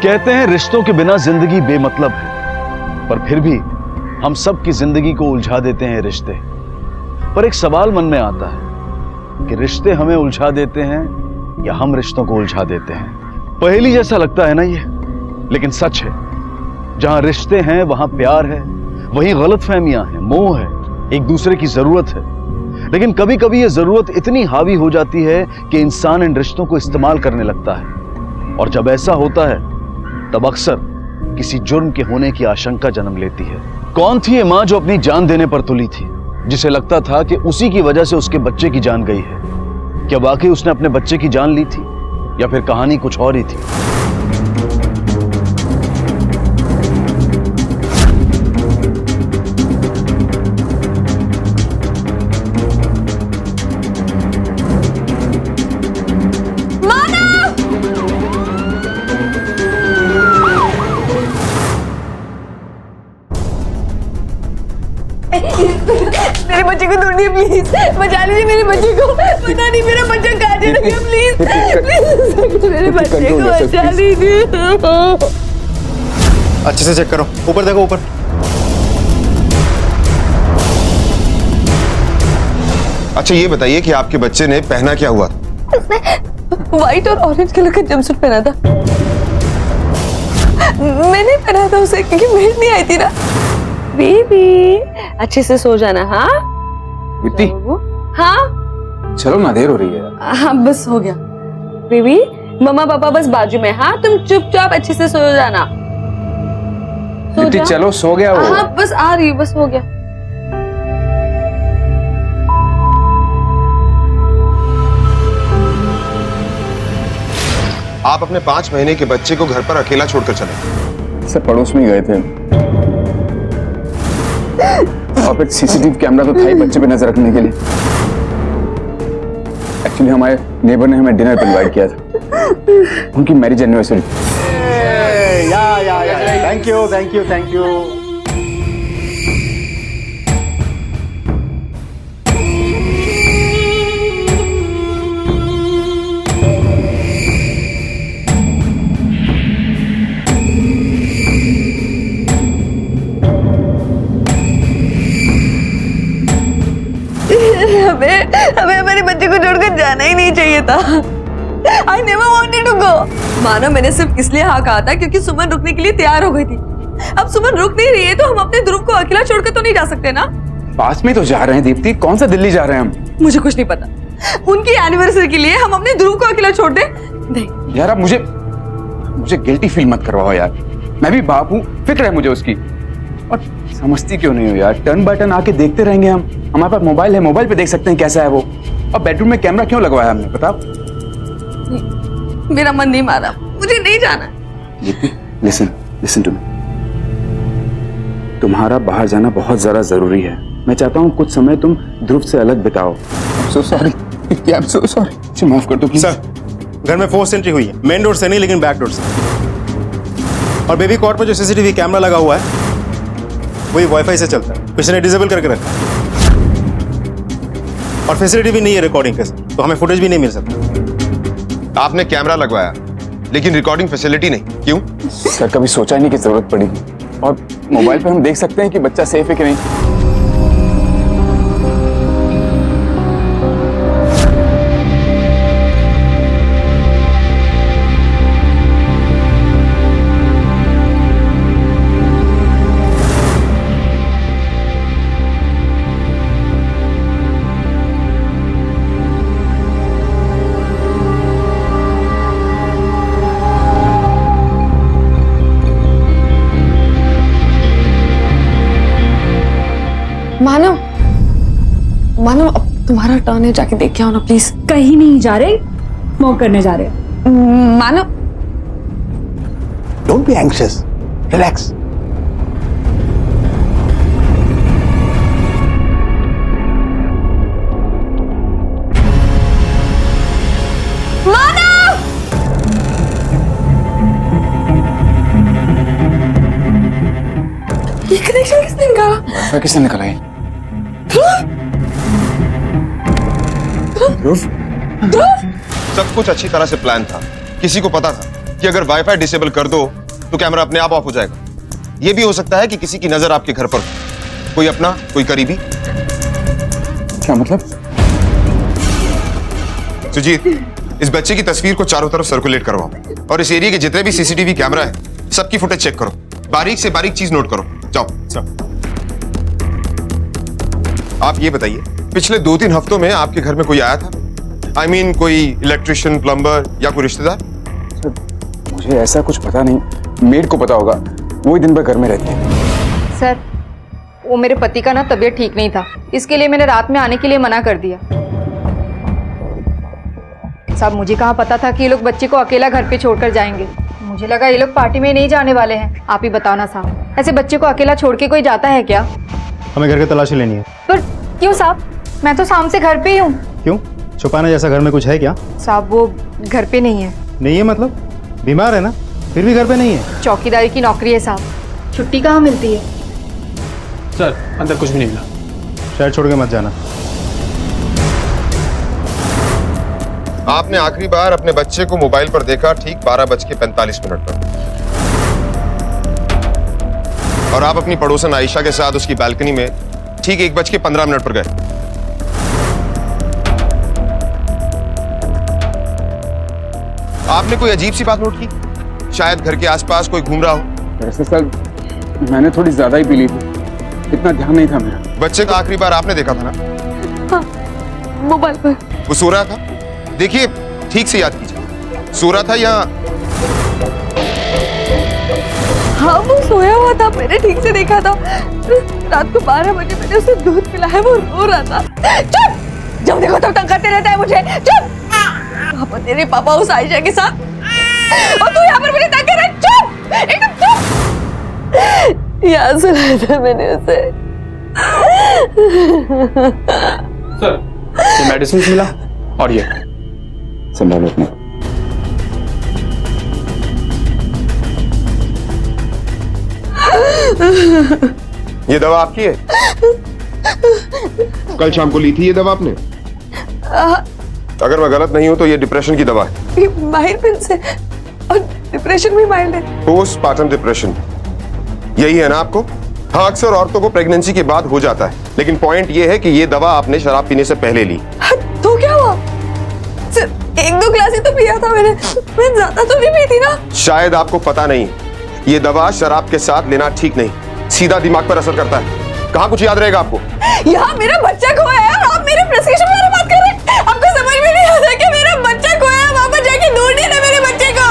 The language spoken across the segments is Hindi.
कहते हैं रिश्तों के बिना जिंदगी बेमतलब है, पर फिर भी हम सब की जिंदगी को उलझा देते हैं रिश्ते। पर एक सवाल मन में आता है कि रिश्ते हमें उलझा देते हैं या हम रिश्तों को उलझा देते हैं। पहेली जैसा लगता है ना ये, लेकिन सच है। जहां रिश्ते हैं वहां प्यार है, वहीं गलतफहमियां हैं, मोह है, एक दूसरे की जरूरत है। लेकिन कभी कभी ये जरूरत इतनी हावी हो जाती है कि इंसान इन रिश्तों को इस्तेमाल करने लगता है, और जब ऐसा होता है तब अक्सर किसी जुर्म के होने की आशंका जन्म लेती है। कौन थी ये मां जो अपनी जान देने पर तुली थी, जिसे लगता था कि उसी की वजह से उसके बच्चे की जान गई है? क्या वाकई उसने अपने बच्चे की जान ली थी या फिर कहानी कुछ और ही थी? मेरे बच्चे को ढूंढिए प्लीज, बचा लीजिए मेरे बच्चे को। पता नहीं मेरा बच्चा कहाँ चला गया, प्लीज प्लीज मेरे बच्चे को बचा लीजिए। अच्छे से चेक करो, ऊपर देखो ऊपर। अच्छा ये बताइए कि आपके बच्चे ने पहना क्या हुआ? व्हाइट और ऑरेंज कलर का जंपसूट पहना था। मैंने पहना था उसे क्योंकि मेहंदी नहीं आई थी ना। बेबी अच्छे से सो जाना। हाँ दीप्ति, हाँ चलो ना, देर हो रही है। हाँ बस हो गया बेबी, मम्मा पापा बस बाजू में। हाँ तुम चुपचाप अच्छे से सो जाना। दीप्ति चलो, सो गया वो। हाँ बस आ रही, बस हो गया। आप अपने 5 महीने के बच्चे को घर पर अकेला छोड़कर चले? सर पड़ोस में ही गए थे, और एक सीसीटीवी कैमरा तो था ही बच्चे पे नजर रखने के लिए। एक्चुअली हमारे नेबर ने हमें डिनर पर इनवाइट किया था, उनकी marriage anniversary. Thank you thank you thank you. हमें हमारे बच्चे को छोड़कर जाना ही नहीं चाहिए था। I never wanted to go। मानो मैंने सिर्फ इसलिए हाँ कहा था क्योंकि सुमन रुकने के लिए तैयार हो गई थी। अब सुमन रुक नहीं रही है तो हम अपने ध्रुव को अकेला छोड़कर तो नहीं जा सकते ना। पास में तो जा रहे हैं दीप्ति, कौन सा दिल्ली जा रहे हैं हम? मुझे कुछ नहीं पता। उनकी एनिवर्सरी के लिए हम अपने ध्रुव को अकेला छोड़ दे? नहीं यार, अब मुझे गिल्टी फील मत करवाओ यार। मैं भी बाप हूँ, फिक्र है मुझे उसकी। और समझती क्यों नहीं हो यार? टर्न बाय टर्न आके देखते रहेंगे हम। हमारे पास मोबाइल है, मोबाइल पे देख सकते हैं कैसा है वो। और बेडरूम में कैमरा क्यों लगवाया हमने, बताओ? मेरा मन नहीं मारा, मुझे नहीं जाना। Listen to me. तुम्हारा बाहर जाना बहुत ज्यादा जरूरी है। मैं चाहता हूँ कुछ समय तुम ध्रुव से अलग बिताओ। सो सॉरी, माफ कर दो प्लीज। सर, घर में फोर्स एंट्री हुई है, मेन डोर से नहीं लेकिन बैक डोर से। और बेबी कॉट पर जो सीसीटीवी कैमरा लगा हुआ है वही वाईफाई से चलता है, किसी ने डिसेबल करके रखा है। और फैसिलिटी भी नहीं है रिकॉर्डिंग के, तो हमें फुटेज भी नहीं मिल सकता। आपने कैमरा लगवाया लेकिन रिकॉर्डिंग फैसिलिटी नहीं, क्यों? सर कभी सोचा ही नहीं कि जरूरत पड़ेगी। और मोबाइल पे हम देख सकते हैं कि बच्चा सेफ है कि नहीं। मानो अब तुम्हारा टर्न है, जाके देख के आओ ना प्लीज। कहीं नहीं जा रहे, स्मोक करने जा रहे। मानो डोंट बी एंग्शियस, रिलैक्स। ये कनेक्शन किसने निकाला? वाईफाई किसने निकाला है? सब कुछ अच्छी तरह से प्लान था, किसी को पता था कि अगर वाईफाई डिसेबल कर दो तो कैमरा अपने आप ऑफ हो जाएगा। यह भी हो सकता है कि किसी की नजर आपके घर पर हो, कोई अपना कोई करीबी। क्या मतलब? सुजीत, इस बच्चे की तस्वीर को चारों तरफ सर्कुलेट करवाओ और इस एरिया के जितने भी सीसीटीवी कैमरा है सबकी फुटेज चेक करो, बारीक से बारीक चीज नोट करो। जाओ। आप ये बताइए, पिछले 2-3 हफ्तों में आपके घर में कोई आया था? I mean, कोई इलेक्ट्रिशियन, प्लम्बर या कोई रिश्तेदार? मुझे ऐसा कुछ पता नहीं, मेड को पता होगा, वो ही दिन भर घर में रहती है। सर, वो मेरे पति का ना तबीयत ठीक नहीं था, इसके लिए मैंने रात में आने के लिए मना कर दिया। साहब, मुझे कहाँ पता था कि ये लोग बच्चे को अकेला घर पे छोड़कर जाएंगे। मुझे लगा ये लोग पार्टी में नहीं जाने वाले हैं। आप ही बताओ ना साहब, ऐसे बच्चे को अकेला छोड़ के कोई जाता है क्या? हमें घर की तलाशी लेनी है। पर क्यों साहब, मैं तो शाम से घर पे ही हूँ। क्यों? छुपाने जैसा घर में कुछ है क्या? साहब, वो घर पे नहीं है। नहीं है मतलब? बीमार है ना, फिर भी घर पे नहीं है? चौकीदारी की नौकरी है साहब, छुट्टी कहाँ मिलती है? सर, अंदर कुछ भी नहीं मिला। शायद छोड़ के मत जाना। आपने आखिरी बार अपने बच्चे को मोबाइल पर देखा ठीक 12:45 पर, और आप अपनी पड़ोसन आयशा के साथ उसकी बालकनी में ठीक 1:15 पर गए। आपने कोई अजीब सी बात नोट की? शायद घर के आसपास कोई घूम रहा हो। दरअसल सर, मैंने थोड़ी ज्यादा ही पी ली थी, इतना ध्यान नहीं था मेरा। बच्चे को आखिरी बार आपने देखा था ना? हाँ, मोबाइल पर। वो सो रहा था? देखिए, ठीक से याद कीजिए, सो रहा था या? हाँ, वो सोया हुआ था, मैंने ठीक से देखा था। रात को 12 बजे मैंने उसे दूध पिलाया, वो रो रहा था। चुप! जब देखो तब तंग करते रहता है मुझे। चुप! वहाँ पर तेरे पापा उस आयशा के साथ, और तू यहाँ पर मेरे तंग कर रहा है। चुप! एकदम चुप! यहाँ सुनाया था मैंने उसे। सर, ये मेडिसिन मिला और ये संभालो अपने। ये दवा आपकी है? कल शाम को ली थी ये दवा आपने? अगर मैं गलत नहीं हूं तो ये डिप्रेशन की दवा है। माइल्ड पिल से, और डिप्रेशन भी माइल्ड है। पोस्टपार्टम डिप्रेशन, यही है ना आपको? हाँ, अक्सर औरतों को प्रेगनेंसी के बाद हो जाता है, लेकिन पॉइंट ये है कि ये दवा आपने शराब पीने से पहले ली। तो क्या हुआ? सिर्फ 1-2 ग्लास ही तो पिया था मैंने ज्यादा तो नहीं पी थी ना। शायद आपको पता नहीं, ये दवा शराब के साथ लेना ठीक नहीं, सीधा दिमाग पर असर करता है। कहाँ कुछ याद रहेगा आपको? यहाँ मेरा बच्चा खोया है और आप मेरे प्रिस्क्रिप्शन के बारे में बात कर रहे हैं। आपको समझ में नहीं आता कि मेरा बच्चा खोया है, वहाँ पर जाके ढूंढिए ना मेरे बच्चे को।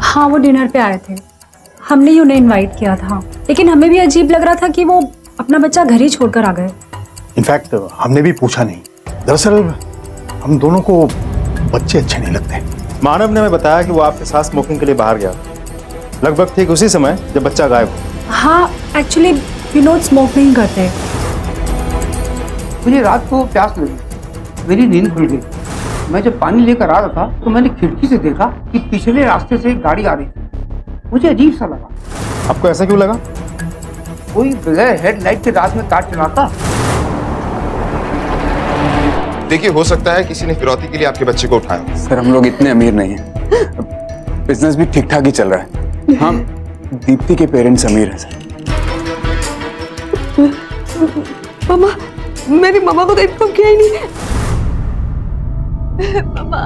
हाँ, वो डिनर पे आए थे, हमने ही उन्हें इनवाइट किया था, लेकिन हमें भी अजीब लग रहा था कि वो अपना बच्चा घर ही छोड़कर आ गए। इनफैक्ट हमने भी पूछा नहीं। दरअसल हम दोनों को बच्चे अच्छे नहीं लगते। मानव ने हमें बताया कि वो आपके साथ स्मोकिंग के लिए बाहर गया, लगभग ठीक उसी समय जब बच्चा गायब हो। हाँ, एक्चुअली विनोद स्मोक नहीं करते। मुझे रात को प्यास लगी, मेरी नींद खुल गई। मैं जब पानी लेकर आ रहा था तो मैंने खिड़की से देखा कि पिछले रास्ते से एक गाड़ी आ रही थी। मुझे अजीब सा लगा। आपको ऐसा क्यों लगा? कोई बगैर हेडलाइट के रात में कार चलाता? देखिए, हो सकता है किसी ने फिरौती के लिए आपके बच्चे को उठाया। सर, हम लोग इतने अमीर नहीं हैं, बिजनेस भी ठीक ठाक ही चल रहा है। हाँ, दीप्ति के पेरेंट्स अमीर हैं सर। मामा, मेरी मामा को तो इन्फॉर्म किया ही नहीं। मामा,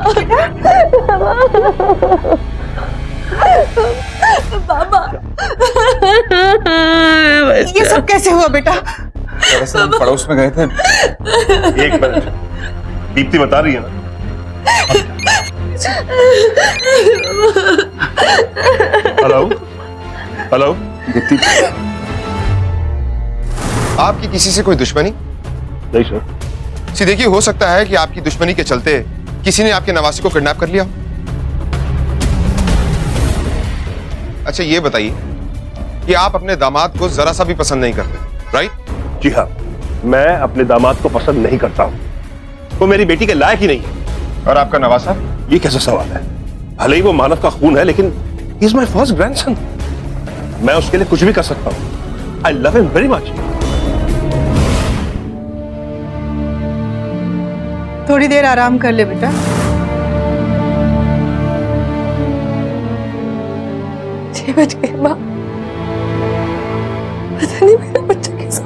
मामा, ये सब कैसे हुआ बेटा? दरअसल हम पड़ोस में गए थे। एक मिनट, दीप्ति बता रही है ना? हेलो हेलो, दीप्ति, आपकी किसी से कोई दुश्मनी? नहीं सर। सी देखिए, हो सकता है कि आपकी दुश्मनी के चलते किसी ने आपके नवासी को किडनैप कर लिया। अच्छा, ये बताइए कि आप अपने दामाद को जरा सा भी पसंद नहीं करते, राइट? जी हाँ, मैं अपने दामाद को पसंद नहीं करता हूँ, वो मेरी बेटी के लायक ही नहीं है। और आपका नवासा? ये कैसा सवाल है? भले ही वो मानव का खून है, लेकिन he is my first grandson. मैं उसके लिए कुछ भी कर सकता हूँ। I love him very much. थोड़ी देर आराम कर ले बेटा। 6 बज गए माँ, पता नहीं मेरा बच्चा कैसा।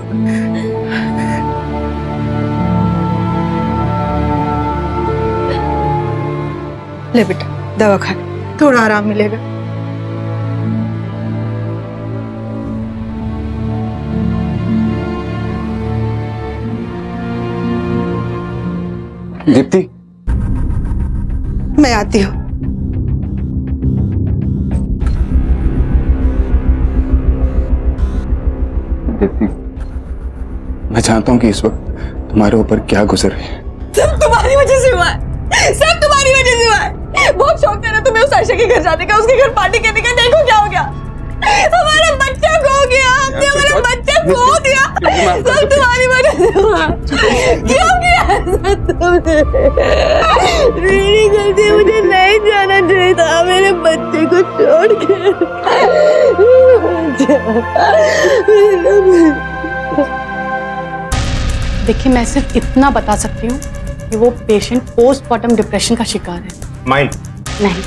ले बेटा दवा खा ले, थोड़ा आराम मिलेगा। दीप्ति, मैं आती हूँ। दीप्ति, मैं जानता हूँ कि इस वक्त तुम्हारे ऊपर क्या गुजर रही है। सब तुम्हारी वजह से हुआ है, सब तुम्हारी वजह से हुआ है। बहुत शौक था ना तुम्हें उस आयशा के घर जाने का, उसके घर पार्टी करने का। देखो क्या हो गया, हमारा बच्चा खो गया, हमने हमारा बच्चा खो दिया। सब तुम्हारी वजह से हुआ। क्यों किया ऐसा तुमने? मेरी गलती, मुझे नहीं जाना चाहिए था मेरे बच्चे को छोड़ के। देखिए, मैं सिर्फ इतना बता सकती हूँ कि वो पेशेंट पोस्टमार्टम डिप्रेशन का शिकार है। माइल्ड नहीं,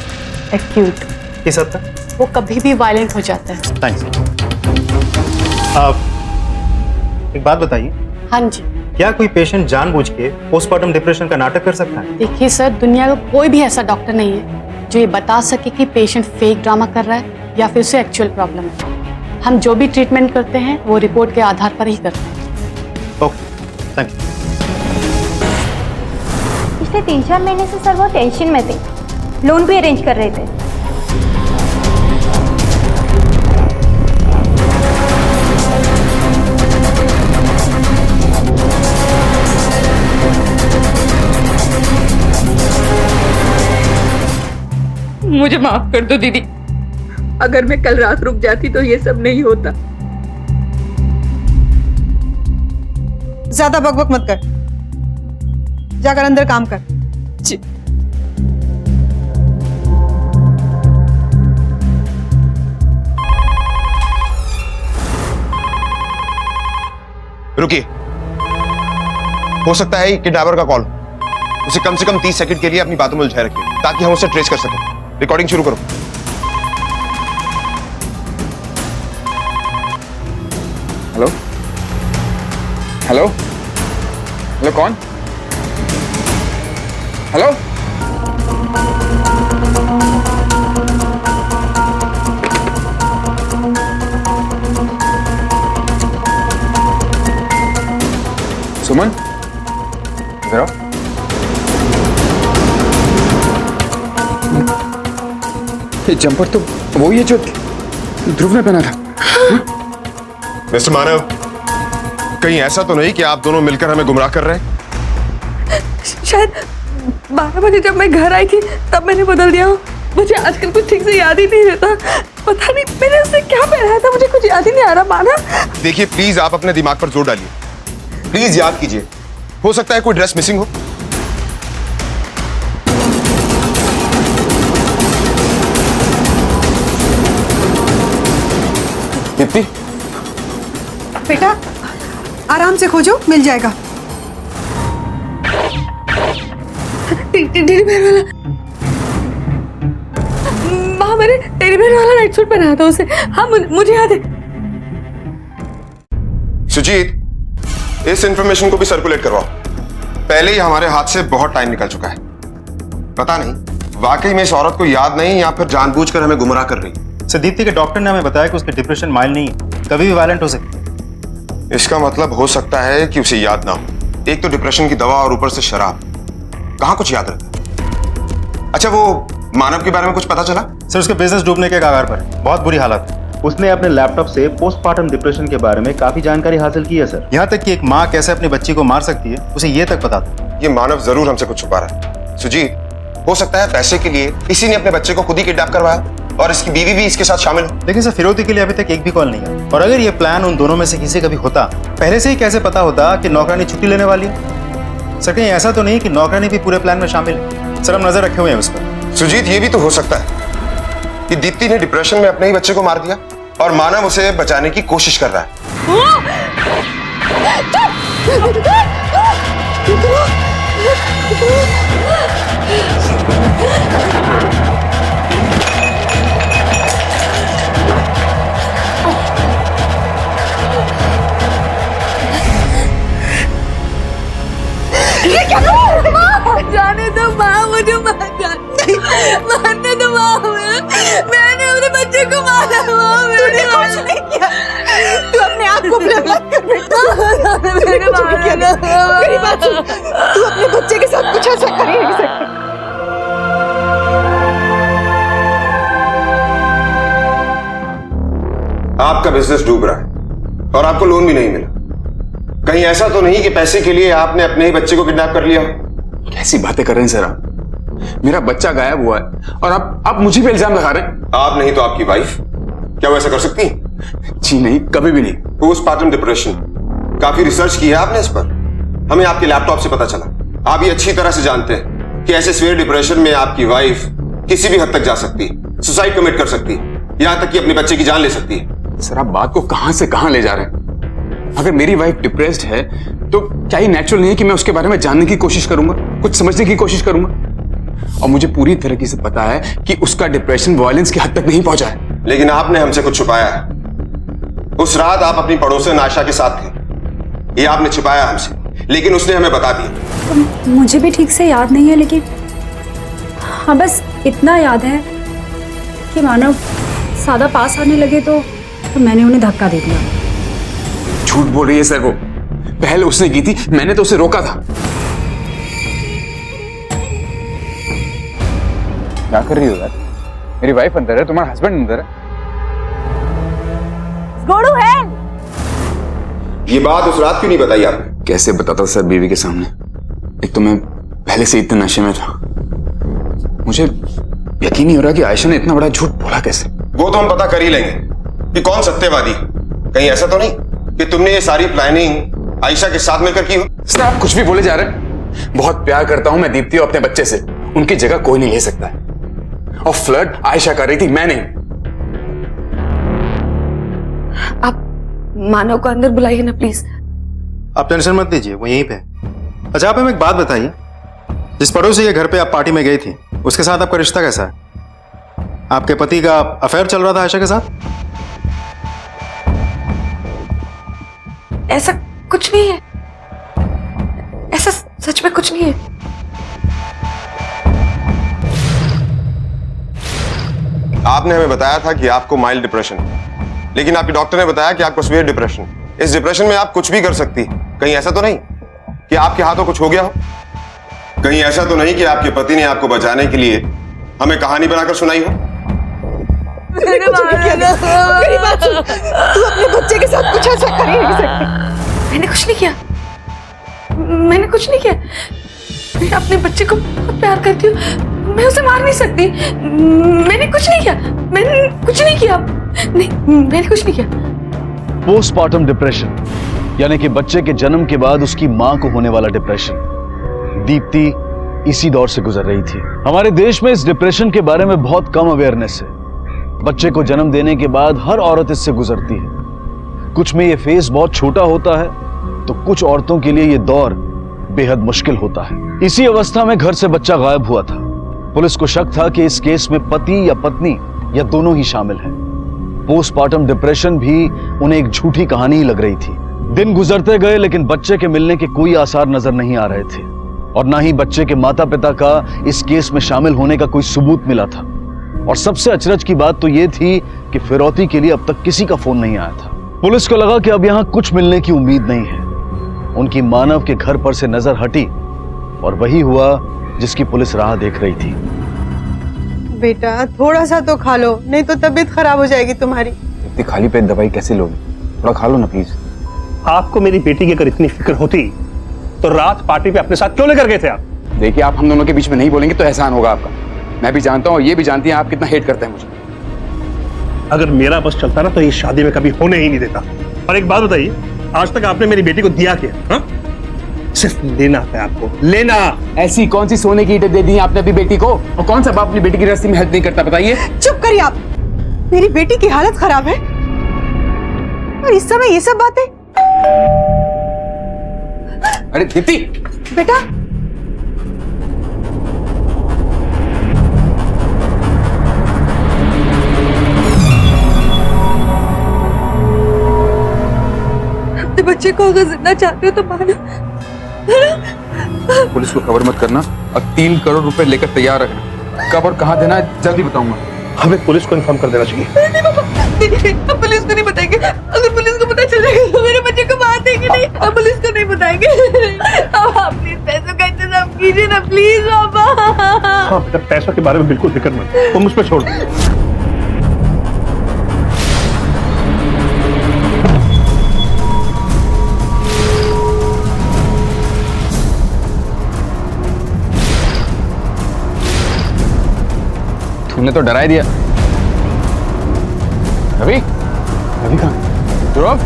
एक्यूट। किस हद तक? वो कभी भी वायलेंट हो जाता है। थैंक्स। आप एक बात बताइए, हाँ जी। क्या कोई पेशेंट जानबूझ के पोस्टमार्टम डिप्रेशन का नाटक कर सकता है? देखिए सर, दुनिया में कोई भी ऐसा डॉक्टर नहीं है जो ये बता सके कि पेशेंट फेक ड्रामा कर रहा है या फिर उसे एक्चुअल प्रॉब्लम है। हम जो भी ट्रीटमेंट करते हैं वो रिपोर्ट के आधार पर ही करते हैं। Okay, thank you. पिछले 3-4 महीने से सर वो टेंशन में थे, लोन भी अरेंज कर रहे थे। मुझे माफ कर दो दीदी, अगर मैं कल रात रुक जाती तो ये सब नहीं होता। ज्यादा बकबक मत कर, जाकर अंदर काम कर। जी। रुकिए, हो सकता है किडनैपर का कॉल। उसे कम से कम 30 सेकंड के लिए अपनी बातों में उलझाए रखिए ताकि हम उसे ट्रेस कर सकें। रिकॉर्डिंग शुरू करो। हेलो हेलो हेलो, कौन? हेलो, सुमन, इधर आओ। ये जंपर तो वही है जो ध्रुव ने पहना था। मिस्टर मानव, कहीं ऐसा तो नहीं कि आप दोनों मिलकर हमें गुमराह कर रहे हैं? शायद 12 बजे जब मैं घर आई थी तब मैंने बदल दिया हो। मुझे आजकल कुछ ठीक से याद ही नहीं रहता। पता नहीं मैंने उससे क्या पहना था, मुझे कुछ याद ही नहीं आ रहा। माना, देखिए प्लीज आप अपने दिमाग पर जोर डालिए, प्लीज याद कीजिए। हो सकता है कोई ड्रेस मिसिंग हो। दीप्ति, बेटा आराम से खोजो, मिल जाएगा। टेडी बेयर वाला, माँ मैंने टेडी बेयर वाला नाइट सूट पहना था उसे। हाँ मुझे याद है। सुजीत, इस इंफॉर्मेशन को भी सर्कुलेट करवाओ। पहले ही हमारे हाथ से बहुत टाइम निकल चुका है। पता नहीं वाकई में इस औरत को याद नहीं या फिर जानबूझकर हमें गुमराह कर रही। सर, दीप्ति के डॉक्टर ने हमें बताया कि उसकी डिप्रेशन माइल्ड नहीं है, कभी भी वायलेंट हो सकती है। इसका मतलब हो सकता है कि उसे याद ना हो। एक तो डिप्रेशन की दवा और ऊपर से शराब, कहाँ कुछ याद रहता है। अच्छा, वो मानव के बारे में कुछ पता चला? सर, उसके बिजनेस डूबने के कगार पर है, बहुत बुरी हालत है। उसने अपने लैपटॉप से पोस्टमार्टम डिप्रेशन के बारे में काफी जानकारी हासिल की है सर। यहाँ तक कि एक माँ कैसे अपनी बच्ची को मार सकती है उसे ये तक पता था। ये मानव जरूर हमसे कुछ छुपा रहा है। सुजीत, हो सकता है पैसे के लिए इसी ने अपने बच्चे को खुद ही किडनैप करवाया और इसकी बीवी भी इसके साथ शामिल है। लेकिन सर, फिरौती के लिए अभी तक एक भी कॉल नहीं है। और अगर ये प्लान उन दोनों में से किसी का भी होता, पहले से ही कैसे पता होता कि नौकरानी छुट्टी लेने वाली है? सर, कहीं ऐसा तो नहीं कि नौकरानी भी पूरे प्लान में शामिल है? सर, हम नजर रखे हुए हैं उस पर। सुजीत, ये भी तो हो सकता है कि दीप्ति ने डिप्रेशन में अपने ही बच्चे को मार दिया और मानव उसे बचाने की कोशिश कर रहा है। जाने दो माँ, मुझे मारने दो माँ, मैंने अपने बच्चे को मारा माँ, मैंने कुछ नहीं किया। तू अपने आप को ब्लम मत कर बेटा। मैंने कुछ नहीं किया। मेरी बात सुन, तू अपने बच्चे के साथ कुछ ऐसा कर ही नहीं सकती। आपका बिजनेस डूब रहा है और आपको लोन भी नहीं मिला। कहीं ऐसा तो नहीं कि पैसे के लिए आपने अपने ही बच्चे को किडनैप कर लिया? कैसी बातें कर रहे हैं सर आप? मेरा बच्चा गायब हुआ है और आप मुझे पे इल्जाम लगा रहे हैं। आप नहीं तो आपकी वाइफ, क्या वो ऐसा कर सकती हैं? जी नहीं, कभी भी नहीं। पोस्टमार्टम डिप्रेशन, काफी रिसर्च की है आपने इस पर। हमें आपके लैपटॉप से पता चला। आप ये अच्छी तरह से जानते हैं कि ऐसे सीवियर डिप्रेशन में आपकी वाइफ किसी भी हद तक जा सकती है, सुसाइड कमिट कर सकती है, यहां तक कि अपने बच्चे की जान ले सकती है। सर आप बात को कहां से कहां ले जा रहे हैं? अगर मेरी वाइफ डिप्रेस्ड है तो क्या ये नेचुरल नहीं है कि मैं उसके बारे में जानने की कोशिश करूंगा, कुछ समझने की कोशिश करूंगा? और मुझे पूरी तरीके से पता है कि उसका डिप्रेशन वायलेंस की हद तक नहीं पहुंचा है। लेकिन आपने हमसे कुछ छुपाया है। उस रात आप अपनी पड़ोसन आशा के साथ थे, ये आपने छिपाया हमसे, लेकिन उसने हमें बता दिया। मुझे भी ठीक से याद नहीं है, लेकिन हाँ बस इतना याद है कि मानव सादा पास आने लगे तो मैंने उन्हें धक्का दे दिया। झूठ बोल रही है सर वो। पहल उसने की थी, मैंने तो उसे रोका था। क्या कर रही हो यार? मेरी वाइफ अंदर है, तुम्हारा हस्बैंड अंदर है। गोड़ू है। ये बात उस रात क्यों नहीं बताई आपने? कैसे बताता सर बीवी के सामने? एक तो मैं पहले से इतने नशे में था, मुझे यकीन नहीं हो रहा कि आयशा ने इतना बड़ा झूठ बोला कैसे। वो तो हम पता कर ही लेंगे कि कौन सत्यवादी। कहीं ऐसा तो नहीं कि तुमने ये सारी प्लानिंग आयशा के साथ मिलकर की हो? सर आप कुछ भी बोले जा रहे हैं। बहुत प्यार करता हूं मैं दीप्ति और अपने बच्चे से, उनकी जगह कोई नहीं ले सकता है। और फ्लर्ट आयशा कर रही थी, मैं नहीं। आप मानव को अंदर बुलाइए ना प्लीज। आप टेंशन मत लीजिए, वो यहीं पे। अच्छा आप हमें एक बात बताइए, जिस पड़ोसी के घर पे आप पार्टी में गई थी उसके साथ आपका रिश्ता कैसा है? आपके पति का अफेयर चल रहा था आयशा के साथ? ऐसा कुछ नहीं है, ऐसा सच में कुछ नहीं है। आपने हमें बताया था कि आपको माइल्ड डिप्रेशन है, लेकिन आपके डॉक्टर ने बताया कि आपको सीवियर डिप्रेशन। इस डिप्रेशन में आप कुछ भी कर सकती। कहीं ऐसा तो नहीं कि आपके हाथों कुछ हो गया हो? कहीं ऐसा तो नहीं कि आपके पति ने आपको बचाने के लिए हमें कहानी बनाकर सुनाई हो? मैंने कुछ नहीं किया। मेरी बात सुन, तू अपने बच्चे के साथ कुछ ऐसा कर ही नहीं सकती। मैंने कुछ नहीं किया, मैंने कुछ नहीं किया। मैं अपने बच्चे को बहुत प्यार करती हूँ, मैं उसे मार नहीं सकती। मैंने कुछ नहीं किया, मैंने कुछ नहीं किया। नहीं, मैंने कुछ नहीं किया। पोस्टमार्टम डिप्रेशन यानी कि बच्चे के जन्म के बाद उसकी मां को होने वाला डिप्रेशन। दीप्ति इसी दौर से गुजर रही थी। हमारे देश में इस डिप्रेशन के बारे में बहुत कम अवेयरनेस है। बच्चे को जन्म देने के बाद हर औरत इससे गुजरती है। कुछ में ये फेज बहुत छोटा होता है तो कुछ औरतों के लिए ये दौर बेहद मुश्किल होता है। इसी अवस्था में घर से बच्चा गायब हुआ था। पुलिस को शक था कि इस केस में पति या पत्नी या दोनों ही शामिल हैं। पोस्टमार्टम डिप्रेशन भी उन्हें एक झूठी कहानी ही लग रही थी। दिन गुजरते गए लेकिन बच्चे के मिलने के कोई आसार नजर नहीं आ रहे थे और ना ही बच्चे के माता पिता का इस केस में शामिल होने का कोई सबूत मिला था। और सबसे अचरज की बात तो यह थी कि फिरौती के लिए अब तक किसी का फोन नहीं आया था। पुलिस को लगा कि अब यहां कुछ मिलने की उम्मीद नहीं है। उनकी मानव के घर पर से नजर हटी और वही हुआ जिसकी पुलिस राह देख रही थी। बेटा थोड़ा सा तो खा लो, नहीं तो तबीयत खराब हो जाएगी तुम्हारी। इतनी खाली पेट दवाई कैसे लोगे? थोड़ा खा लो ना प्लीज। आपको मेरी बेटी की अगर इतनी फिक्र होती तो रात पार्टी पे अपने साथ क्यों लेकर गए थे आप? देखिए आप हम दोनों के बीच में नहीं बोलेंगे तो एहसान होगा आपका। मैं भी जानता हूँ, ये भी जानती हैं आप कितना हेट करते हैं मुझे। अगर मेरा बस चलता ना तो ये शादी में कभी होने ही नहीं देता। और एक बात बताइए, आज तक आपने मेरी बेटी को दिया क्या? हाँ? सिर्फ लेना है आपको, लेना। ऐसी कौन सी सोने की ईंटें दे दी आपने अपनी बेटी को? और कौन सा बाप अपनी बेटी की रस्सी में हेल्प नहीं करता बताइए? चुप करिए आप। मेरी बेटी की हालत खराब है और इस समय ये सब बातें। अरे दीप्ति बेटा बच्चे को अगर जिंदा चाहते हो तो मानो। पुलिस को खबर मत करना और 3 करोड़ रुपए लेकर तैयार रखना। कब और कहाँ देना है जल्दी बताऊंगा। हमें पुलिस को इन्फॉर्म कर देना चाहिए। नहीं पापा, नहीं, हम पुलिस को नहीं बताएंगे। अगर पुलिस को पता चलेगा तो मेरे बच्चे को मार देंगे। नहीं, हम पुलिस को नहीं बताएंगे। अब आप प्लीज पैसों का इंतजाम कीजिए ना प्लीज पापा। हाँ बेटा, पैसों के बारे में बिल्कुल फिक्र मत, तुम मुझ पर छोड़ दो। तुमने तो डरा ही दिया। रवि, रवि कहाँ? ध्रुव,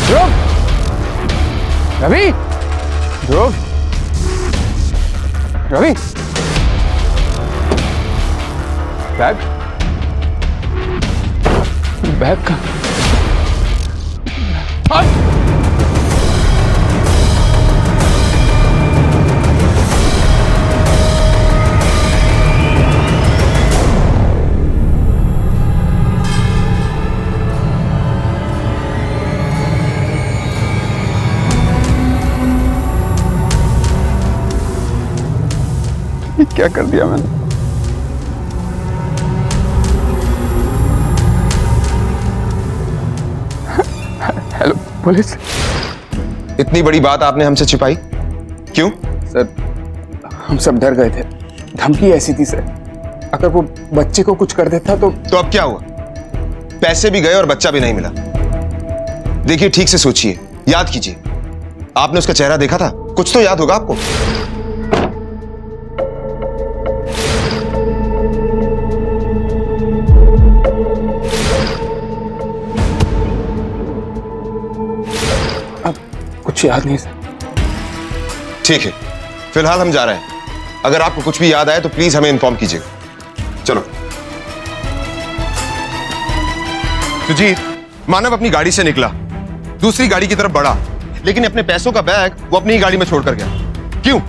ध्रुव, रवि, ध्रुव, रवि, बैग, बैग कहाँ? क्या कर दिया मैंने? Hello police. इतनी बड़ी बात आपने हमसे छिपाई क्यों? सर हम सब डर गए थे, धमकी ऐसी थी सर, अगर वो बच्चे को कुछ कर देता तो अब क्या हुआ? पैसे भी गए और बच्चा भी नहीं मिला। देखिए ठीक से सोचिए, याद कीजिए, आपने उसका चेहरा देखा था, कुछ तो याद होगा आपको। कुछ याद नहीं सर। ठीक है, फिलहाल हम जा रहे हैं। अगर आपको कुछ भी याद आए तो प्लीज हमें इन्फॉर्म कीजिएगा। चलो। सुजीत, मानव अपनी गाड़ी से निकला, दूसरी गाड़ी की तरफ बढ़ा, लेकिन अपने पैसों का बैग वो अपनी ही गाड़ी में छोड़कर गया। क्यों?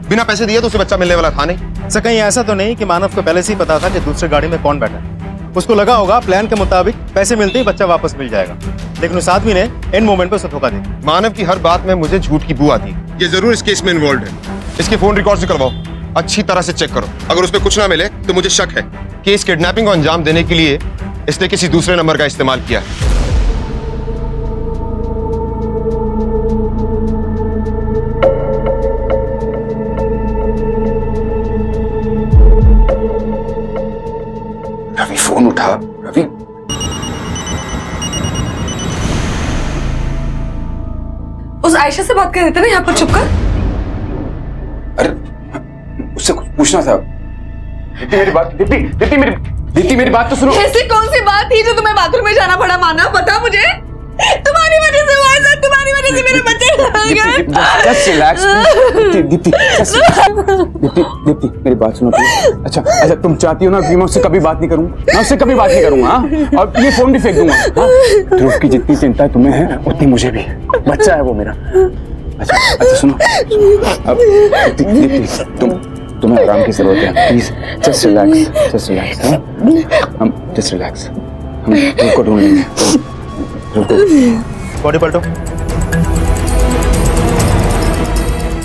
बिना पैसे दिए तो उसे बच्चा मिलने वाला था नहीं। सर कहीं ऐसा तो नहीं कि मानव को पहले से ही पता था कि दूसरी गाड़ी में कौन बैठा है? उसको लगा होगा प्लान के मुताबिक पैसे मिलते ही बच्चा वापस मिल जाएगा, लेकिन उस आदमी ने एंड मोमेंट पर उसे धोखा दिया। मानव की हर बात में मुझे झूठ की बू आती है। ये जरूर इस केस में इन्वॉल्व है। इसके फोन रिकॉर्ड्स निकलवाओ, अच्छी तरह से चेक करो। अगर उसमें कुछ ना मिले तो मुझे शक है कि इस किडनैपिंग को अंजाम देने के लिए इसने किसी दूसरे नंबर का इस्तेमाल किया है। रवि फोन उठा। रवि, उस आयशा से बात कर रहे थे ना यहाँ पर छुपकर। अरे उससे कुछ पूछना था। दीप्ति मेरी बात, दीप्ति मेरी बात तो सुनो। ऐसी कौन सी बात थी जो तुम्हें बाथरूम में जाना पड़ा मानव? बता मुझे। तुम्हारी वजह से हुआ है, तुम्हारी वजह से मेरे बच्चे Just relax, दीप्ति मेरी बात सुनो प्लीज। अच्छा तुम चाहती हो ना कि मैं उससे कभी बात नहीं करूँ? मैं उससे कभी बात नहीं करूँगा, हाँ? और ये फोन भी फेंक दूंगा, हाँ? ध्रुव की जितनी चिंता तुम्हें है उतनी मुझे भी। बच्चा है वो मेरा। अच्छा सुनो, अब दीप्ति तुम्हें आराम की जरूरत है, प्लीज जस्ट रिलैक्स, हाँ? हम जस्ट रिलैक्स, हम ध्रुव को ढूंढ लेंगे। बॉडी पलटो।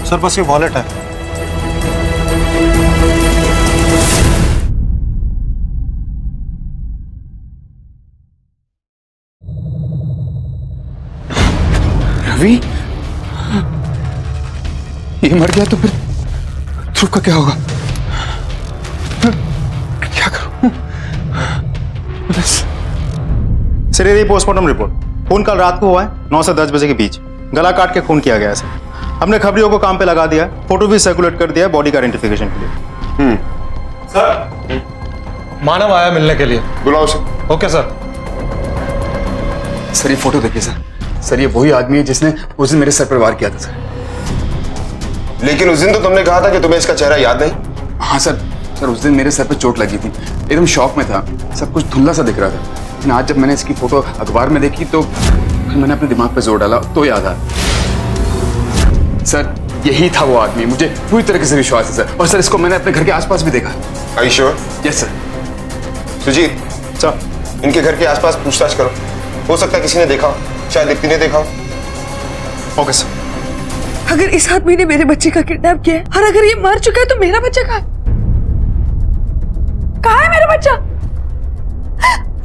सर बस ये वॉलेट है। रवि, ये मर गया तो फिर ध्रुव का क्या होगा? क्या करूं? बस सर ये पोस्टमार्टम रिपोर्ट। खून कल रात को हुआ है 9 से 10 बजे के बीच। गला काट के खून किया गया है सर। हमने खबरियों को काम पे लगा दिया, फोटो भी सर्कुलेट कर दिया बॉडी का आइडेंटिफिकेशन के लिए। सर मानव आया मिलने के लिए, बुलाओ उसे। Okay sir. सर ये फोटो देखिए सर, ये वही आदमी है जिसने उस दिन मेरे सर पर वार किया था सर। लेकिन उस दिन तो तुमने कहा था कि तुम्हें इसका चेहरा याद नहीं। हाँ सर उस दिन मेरे सर पे चोट लगी थी, एकदम शॉक में था, सब कुछ धुंधला सा दिख रहा था। लेकिन आज जब मैंने इसकी फोटो अखबार में देखी तो फिर मैंने अपने दिमाग पे जोर डाला तो याद आया। सर यही था वो आदमी, मुझे पूरी तरीके से विश्वास है सर। और सर इसको मैंने अपने घर के आसपास भी देखा। Are you sure? Yes sir. Sujit, sir इनके घर के आसपास पूछताछ करो। हो सकता है किसी ने देखा हो, शायद दीप्ति ने देखा हो। Okay sir. अगर इस आदमी ने मेरे बच्चे का किडनैप किया है और अगर ये मर चुका है तो मेरा बच्चा कहाँ है? कहाँ है मेरा बच्चा?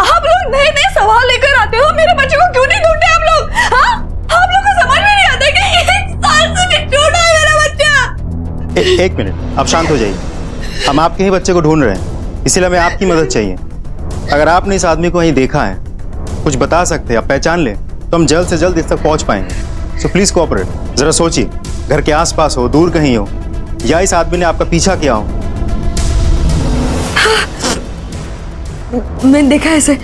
आप लोग नए नए सवाल लेकर आते हो, मेरे बच्चे को क्यों नहीं ढूंढते आप लोग? हाँ, आप लोग को समझ में नहीं आता कि 1 साल से नहीं ढूंढा है मेरा बच्चा। एक मिनट, आप शांत हो जाइए। हम आपके ही बच्चे को ढूंढ रहे हैं, इसीलिए हमें आपकी मदद चाहिए। अगर आपने इस आदमी को कहीं देखा है, कुछ बता सकते हैं, आप पहचान लें तो हम जल्द से जल्द इस तक पहुंच पाएंगे। So please cooperate. जरा सोचिए, घर के आसपास हो, दूर कहीं हो, या इस आदमी ने आपका पीछा किया हो। मैंने देखा ऐसे,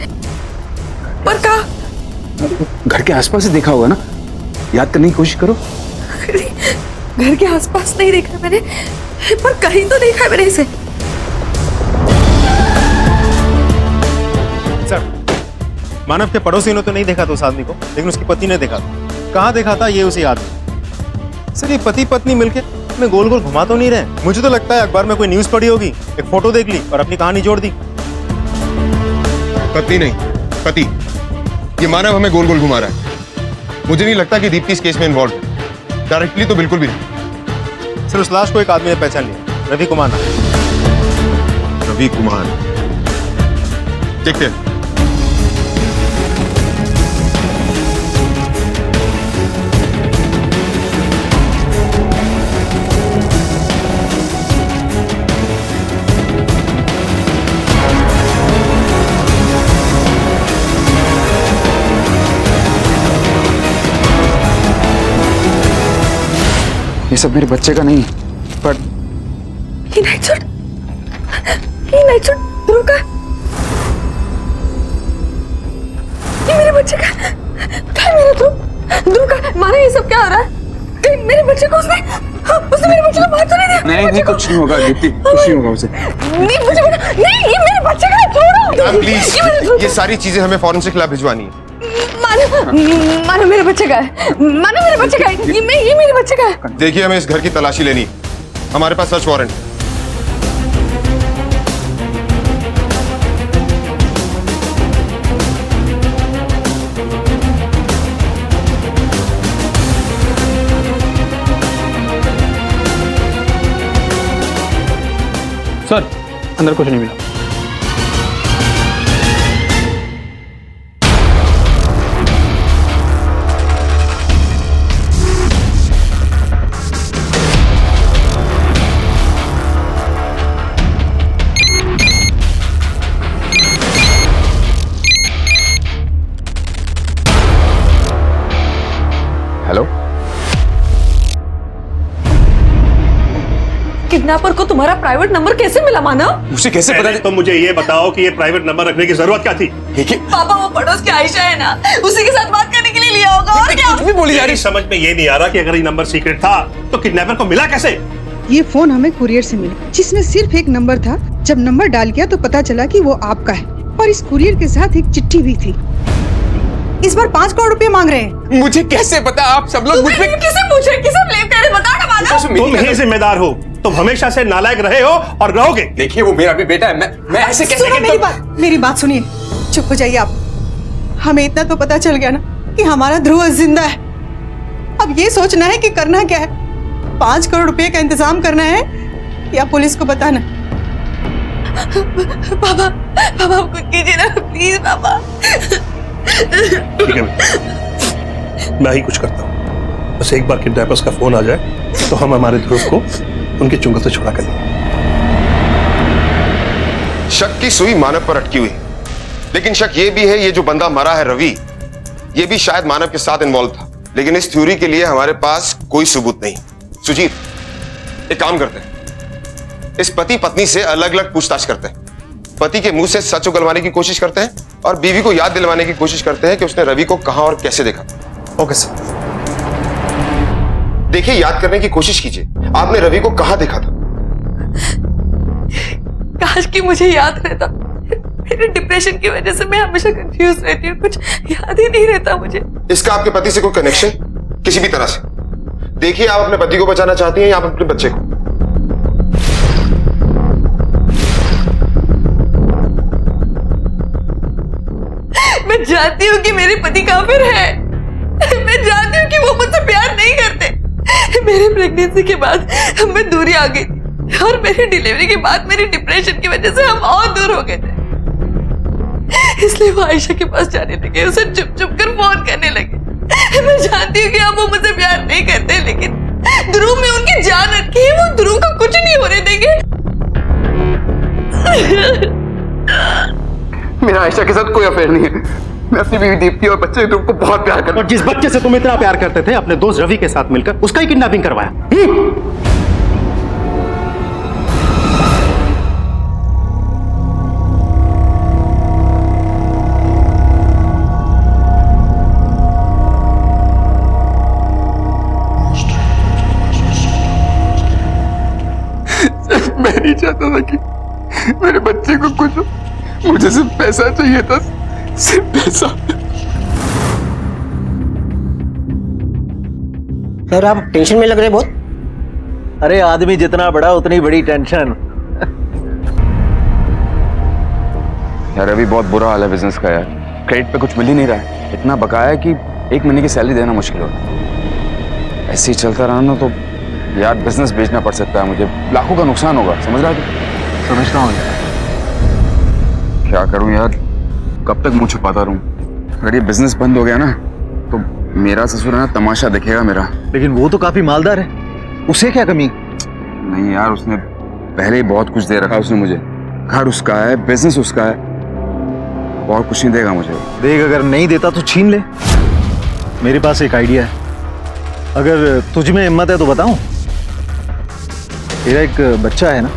पर कहा घर के आसपास ही देखा होगा ना, याद करने की कोशिश करो। घर के आसपास नहीं देखा मैंने, पर कहीं तो देखा है मैंने इसे। सर, मानव के पड़ोसियों ने तो नहीं देखा था उस आदमी को, लेकिन उसकी पत्नी ने देखा था। कहाँ देखा था? ये उसी आदमी। सर, ये पति पत्नी मिलके में गोल गोल घुमा तो नहीं रहे। मुझे तो लगता है अखबार में कोई न्यूज पढ़ी होगी, एक फोटो देख ली और अपनी कहानी जोड़ दी। पत्नी नहीं, पति। ये मानव हमें गोल गोल घुमा रहा है। मुझे नहीं लगता कि दीप्ति इस केस में इन्वॉल्व है। डायरेक्टली तो बिल्कुल भी नहीं। सर, उस लाश को एक आदमी ने पहचान लिया, रवि कुमार नाम। रवि कुमार, देखते हैं। ये सब मेरे बच्चे का नहीं, पर ये नाइट सूट ध्रुव का, ये मेरे बच्चे का है। मेरा ध्रुव का। माना ये सब क्या हो रहा है? कहीं मेरे बच्चे को उसने मेरे बच्चे को मार तो नहीं दिया? नहीं, कुछ नहीं होगा दीप्ति, कुछ नहीं होगा उसे। नहीं, मुझे नहीं, ये मेरे बच्चे का है, छोड़ो। प्लीज, ये सारी चीजें हमें फॉरेंसिक लैब भिजवानी है। मानो मेरे बच्चे का है, मानो मेरे बच्चे का है, ये मेरे बच्चे का है। देखिए, हमें इस घर की तलाशी लेनी है। हमारे पास सर्च वारंट है। सर, अंदर कुछ नहीं मिला। हेलो, किडनैपर को तुम्हारा प्राइवेट नंबर कैसे मिला मानव? मुझे कैसे पता? तो मुझे ये बताओ कि ये प्राइवेट नंबर रखने की जरूरत क्या थी? देखिए पापा, वो पड़ोस की आयशा है ना, उसी के साथ बात करने के लिए लिया होगा। और क्या? कुछ भी बोली जा रही। समझ में ये नहीं आ रहा कि अगर ये नंबर सीक्रेट था तो किडनैपर को मिला कैसे? ये फोन हमें कुरियर से मिला, जिसमें सिर्फ एक नंबर था। जब नंबर डाल किया तो पता चला कि वो आपका है, और इस कुरियर के साथ एक चिट्ठी भी थी। इस बार 5 करोड़ रुपए मांग रहे हैं। मुझे कैसे पता? आप सब लोग मुझ पे किसे पूछे, किसे ब्लेम करे? बता ना मानव। तुम ही जिम्मेदार हो। तुम हमेशा से नालायक रहे हो और रहोगे। देखिए, वो मेरा भी बेटा है। मैं ऐसे कैसे? सुनो मेरी बात सुनिए, चुप हो जाइए आप। हमें इतना तो पता चल गया ना कि हमारा ध्रुव जिंदा है। अब ये सोचना है कि करना क्या है। 5 करोड़ रुपए का इंतजाम करना है या पुलिस को बताना? पापा, पापा कुछ कीजिए ना प्लीज पापा। ठीक है, मैं ही कुछ करता हूँ। बस एक बार किडनैपर्स का फोन आ जाए तो हम हमारे ध्रुव को उनके चुंगल से छुड़ा कर देंगे। शक की सुई मानव पर अटकी हुई, लेकिन शक ये भी है ये जो बंदा मरा है रवि, ये भी शायद मानव के साथ इन्वॉल्व था। लेकिन इस थ्योरी के लिए हमारे पास कोई सबूत नहीं। सुजीत, एक काम करते हैं, इस पति पत्नी से अलग अलग पूछताछ करते हैं। पति के मुंह से सच उगलवाने की कोशिश करते हैं और बीवी को याद दिलवाने की कोशिश करते हैं कि उसने रवि को कहां और कैसे देखा था। Okay sir. देखिए, याद करने की कोशिश कीजिए, आपने रवि को कहां देखा था? काश कि मुझे याद रहता। मेरे डिप्रेशन की वजह से मैं हमेशा कंफ्यूज रहती हूँ, कुछ याद ही नहीं रहता मुझे। इसका आपके पति से कोई कनेक्शन किसी भी तरह से? देखिए, आप अपने पति को बचाना चाहती हैं या आप अपने बच्चे को? मैं जानती हूँ कि मेरे पति काफिर है। मैं जानती हूँ कि वो मुझसे प्यार नहीं करते। मेरे प्रेगनेंसी के बाद हमें दूरी आ गई थी और मेरी डिलीवरी के बाद मेरी डिप्रेशन की वजह से हम और दूर हो गए थे। इसलिए वो आयशा के पास जाने लगे, उसे चुप चुप कर फोन करने लगे। मैं जानती हूँ कि अब वो मुझसे प्यार नहीं करते, लेकिन ध्रुव में उनकी जान अटकी है। वो ध्रुव का कुछ नहीं होने देंगे। मेरा आयशा के साथ कोई अफेयर नहीं है। मैं अपनी बीवी दीप्ति और बच्चे ध्रुव को बहुत प्यार करता हूं। और जिस बच्चे से तुम इतना प्यार करते थे, अपने दोस्त रवि के साथ मिलकर उसका ही किडनैपिंग करवाया। मैं नहीं चाहता था कि मेरे बच्चे को कुछ हो। मुझे सिर्फ पैसा चाहिए था, सिर्फ पैसा। सर आप टेंशन में लग रहे बहुत। अरे आदमी जितना बड़ा उतनी बड़ी टेंशन। यार अभी बहुत बुरा हाल है बिजनेस का यार। क्रेडिट पे कुछ मिल ही नहीं रहा है। इतना बकाया है कि 1 महीने की सैलरी देना मुश्किल हो रहा है। ऐसे ही चलता रहा ना तो यार बिजनेस बेचना पड़ सकता है मुझे। लाखों का नुकसान होगा, समझ रहा है? समझ रहा हूँ यार। क्या करूं यार, कब तक मुंह छुपाता रहूं? अगर ये बिजनेस बंद हो गया ना तो मेरा ससुर है ना तमाशा देखेगा मेरा। लेकिन वो तो काफी मालदार है, उसे क्या कमी? नहीं यार, उसने पहले ही बहुत कुछ दे रखा उसने मुझे। घर उसका है, बिजनेस उसका है, और कुछ नहीं देगा मुझे। देख, अगर नहीं देता तो छीन ले। मेरे पास एक आइडिया है, अगर तुझ में हिम्मत है तो बताऊं। तेरा एक बच्चा है ना?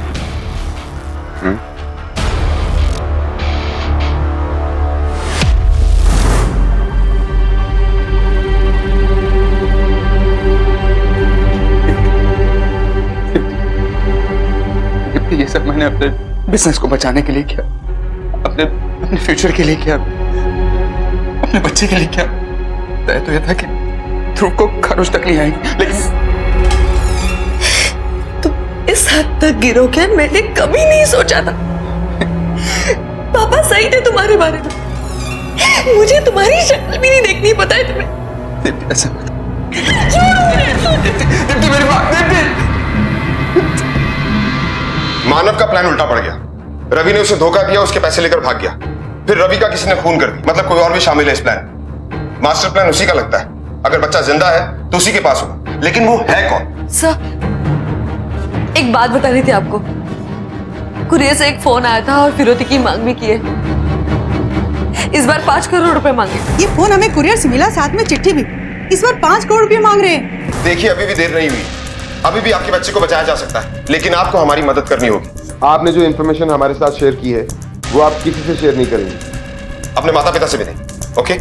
ये सब मैंने अपने बिजनेस को बचाने के लिए किया, अपने फ्यूचर के लिए किया, अपने बच्चे के लिए किया। तय तो यह था कि ध्रुव को खरोच तक नहीं आएगी, लेकिन तुम इस हद तक गिरोगे मैंने कभी नहीं सोचा था। पापा सही थे तुम्हारे बारे में। मुझे तुम्हारी शक्ल भी नहीं देखनी, पता है तुम्हें? ऐसा मानव का प्लान उल्टा पड़ गया। रवि ने उसे धोखा दिया, उसके पैसे लेकर भाग गया। फिर रवि का किसी ने खून कर दी, मतलब कोई और भी शामिल है इस प्लान। मास्टर प्लान उसी का लगता है। अगर बच्चा जिंदा है तो उसी के पास होगा, लेकिन वो है कौन? सर, एक बात बतानी थी आपको। कुरियर से एक फोन आया था और फिरौती की मांग भी की है। इस बार 5 करोड़ रुपए मांगे। ये फोन हमें कुरियर से मिला, साथ में चिट्ठी भी। इस बार 5 करोड़ रुपए मांग रहे हैं। देखिए, अभी भी देर नहीं हुई। अभी भी आपके बच्चे को बचाया जा सकता है, लेकिन आपको हमारी मदद करनी होगी। आपने जो इंफॉर्मेशन हमारे साथ शेयर की है वो आप किसी से शेयर नहीं करेंगे, अपने माता पिता से भी नहीं। ओके,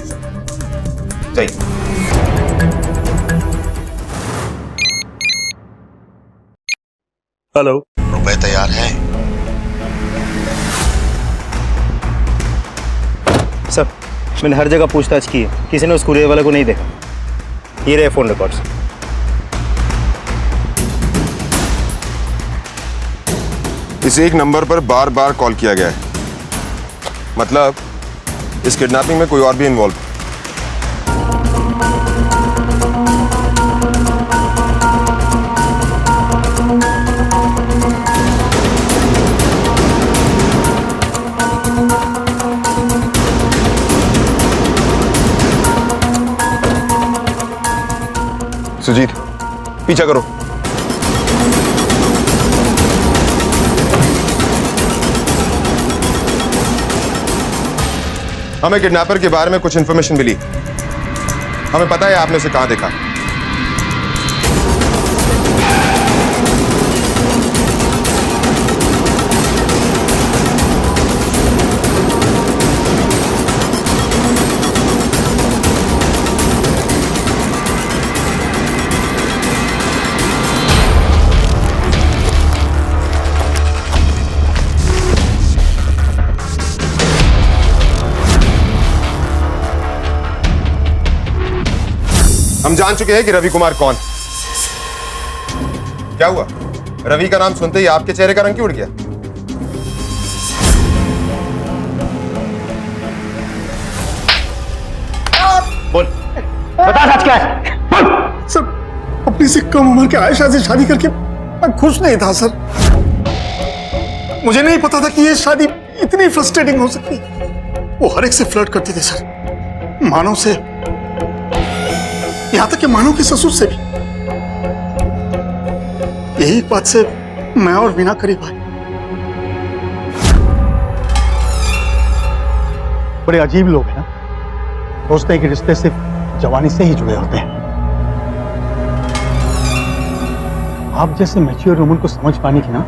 सही। हेलो, रुपए तैयार हैं? सर, मैंने हर जगह पूछताछ की है, किसी ने उस कुरियर वाले को नहीं देखा। ये रहे फोन रिकॉर्ड्स। इस एक नंबर पर बार बार कॉल किया गया है, मतलब इस किडनैपिंग में कोई और भी इन्वॉल्व है। सुजीत, पीछा करो। हमें किडनैपर के बारे में कुछ इंफॉर्मेशन मिली। हमें पता है आपने उसे कहां देखा। हम जान चुके हैं कि रवि कुमार कौन है। क्या हुआ? रवि का नाम सुनते ही आपके चेहरे का रंग क्यों उड़ गया? बोल, बता सच क्या है? सर, अपनी से कम उम्र के आयशा से शादी करके मैं खुश नहीं था सर। मुझे नहीं पता था कि ये शादी इतनी फ्रस्ट्रेटिंग हो सकती। वो हर एक से फ्लर्ट करती थी सर, मानव से, यहां तक कि मानव के ससुर से भी। यही बात से मैं और वीना करीब आए। बड़े अजीब लोग हैं ना, सोचते हैं कि रिश्ते सिर्फ जवानी से ही जुड़े होते हैं। आप जैसे मैच्योर वुमन को समझ पाने की ना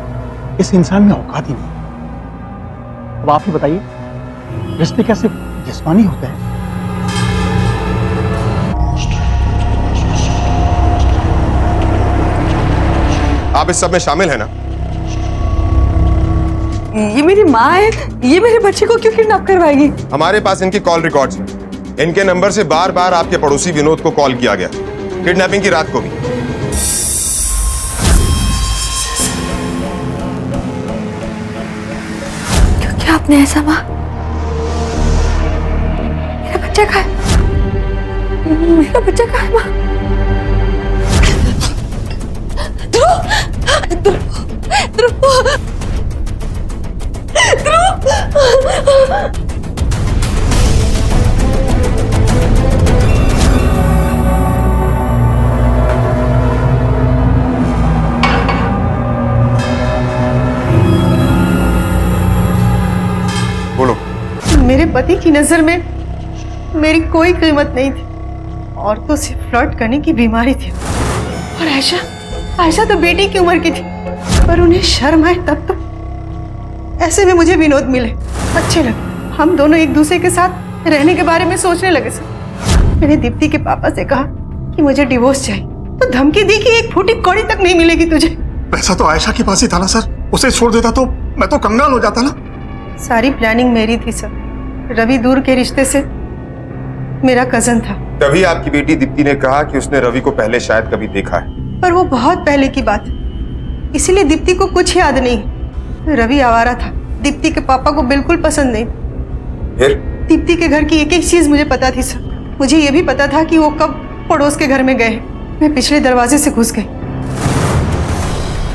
इस इंसान में औकात ही नहीं। अब आप ही बताइए, रिश्ते क्या सिर्फ जिस्मानी होते हैं? आप इस सब में शामिल है ना? ये मेरी माँ है, ये मेरे बच्चे को क्यों किडनैप करवाएगी? हमारे पास इनकी कॉल रिकॉर्ड्स हैं। इनके नंबर से बार बार आपके पड़ोसी विनोद को कॉल किया गया, किडनैपिंग की रात को भी। क्या आपने ऐसा माँ? मेरा बच्चा कहाँ है? मेरा बच्चा कहाँ है माँ? ध्रुव, ध्रुव, ध्रुव, ध्रुव। बोलो। मेरे पति की नजर में मेरी कोई कीमत नहीं थी। औरतों से फ्लर्ट करने की बीमारी थी। और आयशा तो बेटी की उम्र की थी, पर उन्हें शर्म आए तब तो। ऐसे में मुझे विनोद मिले, अच्छे लगे। हम दोनों एक दूसरे के साथ रहने के बारे में सोचने लगे सर। मैंने दीप्ति के पापा से कहा कि मुझे डिवोर्स चाहिए, तो धमकी दी कि एक फूटी कौड़ी तक नहीं मिलेगी तुझे। पैसा तो आयशा के पास ही था ना सर, उसे छोड़ देता तो मैं तो कंगाल हो जाता ना। सारी प्लानिंग मेरी थी सर। रवि दूर के रिश्ते से मेरा कजन था। तभी आपकी बेटी दीप्ति ने कहा कि उसने रवि को पहले शायद कभी देखा है, पर वो बहुत पहले की बात है, इसीलिए दीप्ति को कुछ याद नहीं। रवि आवारा था, दीप्ति के पापा को बिल्कुल पसंद नहीं। फिर दीप्ति के घर की एक एक चीज मुझे पता थी सर। मुझे ये भी पता था कि वो कब पड़ोस के घर में गए। मैं पिछले दरवाजे से घुस गई,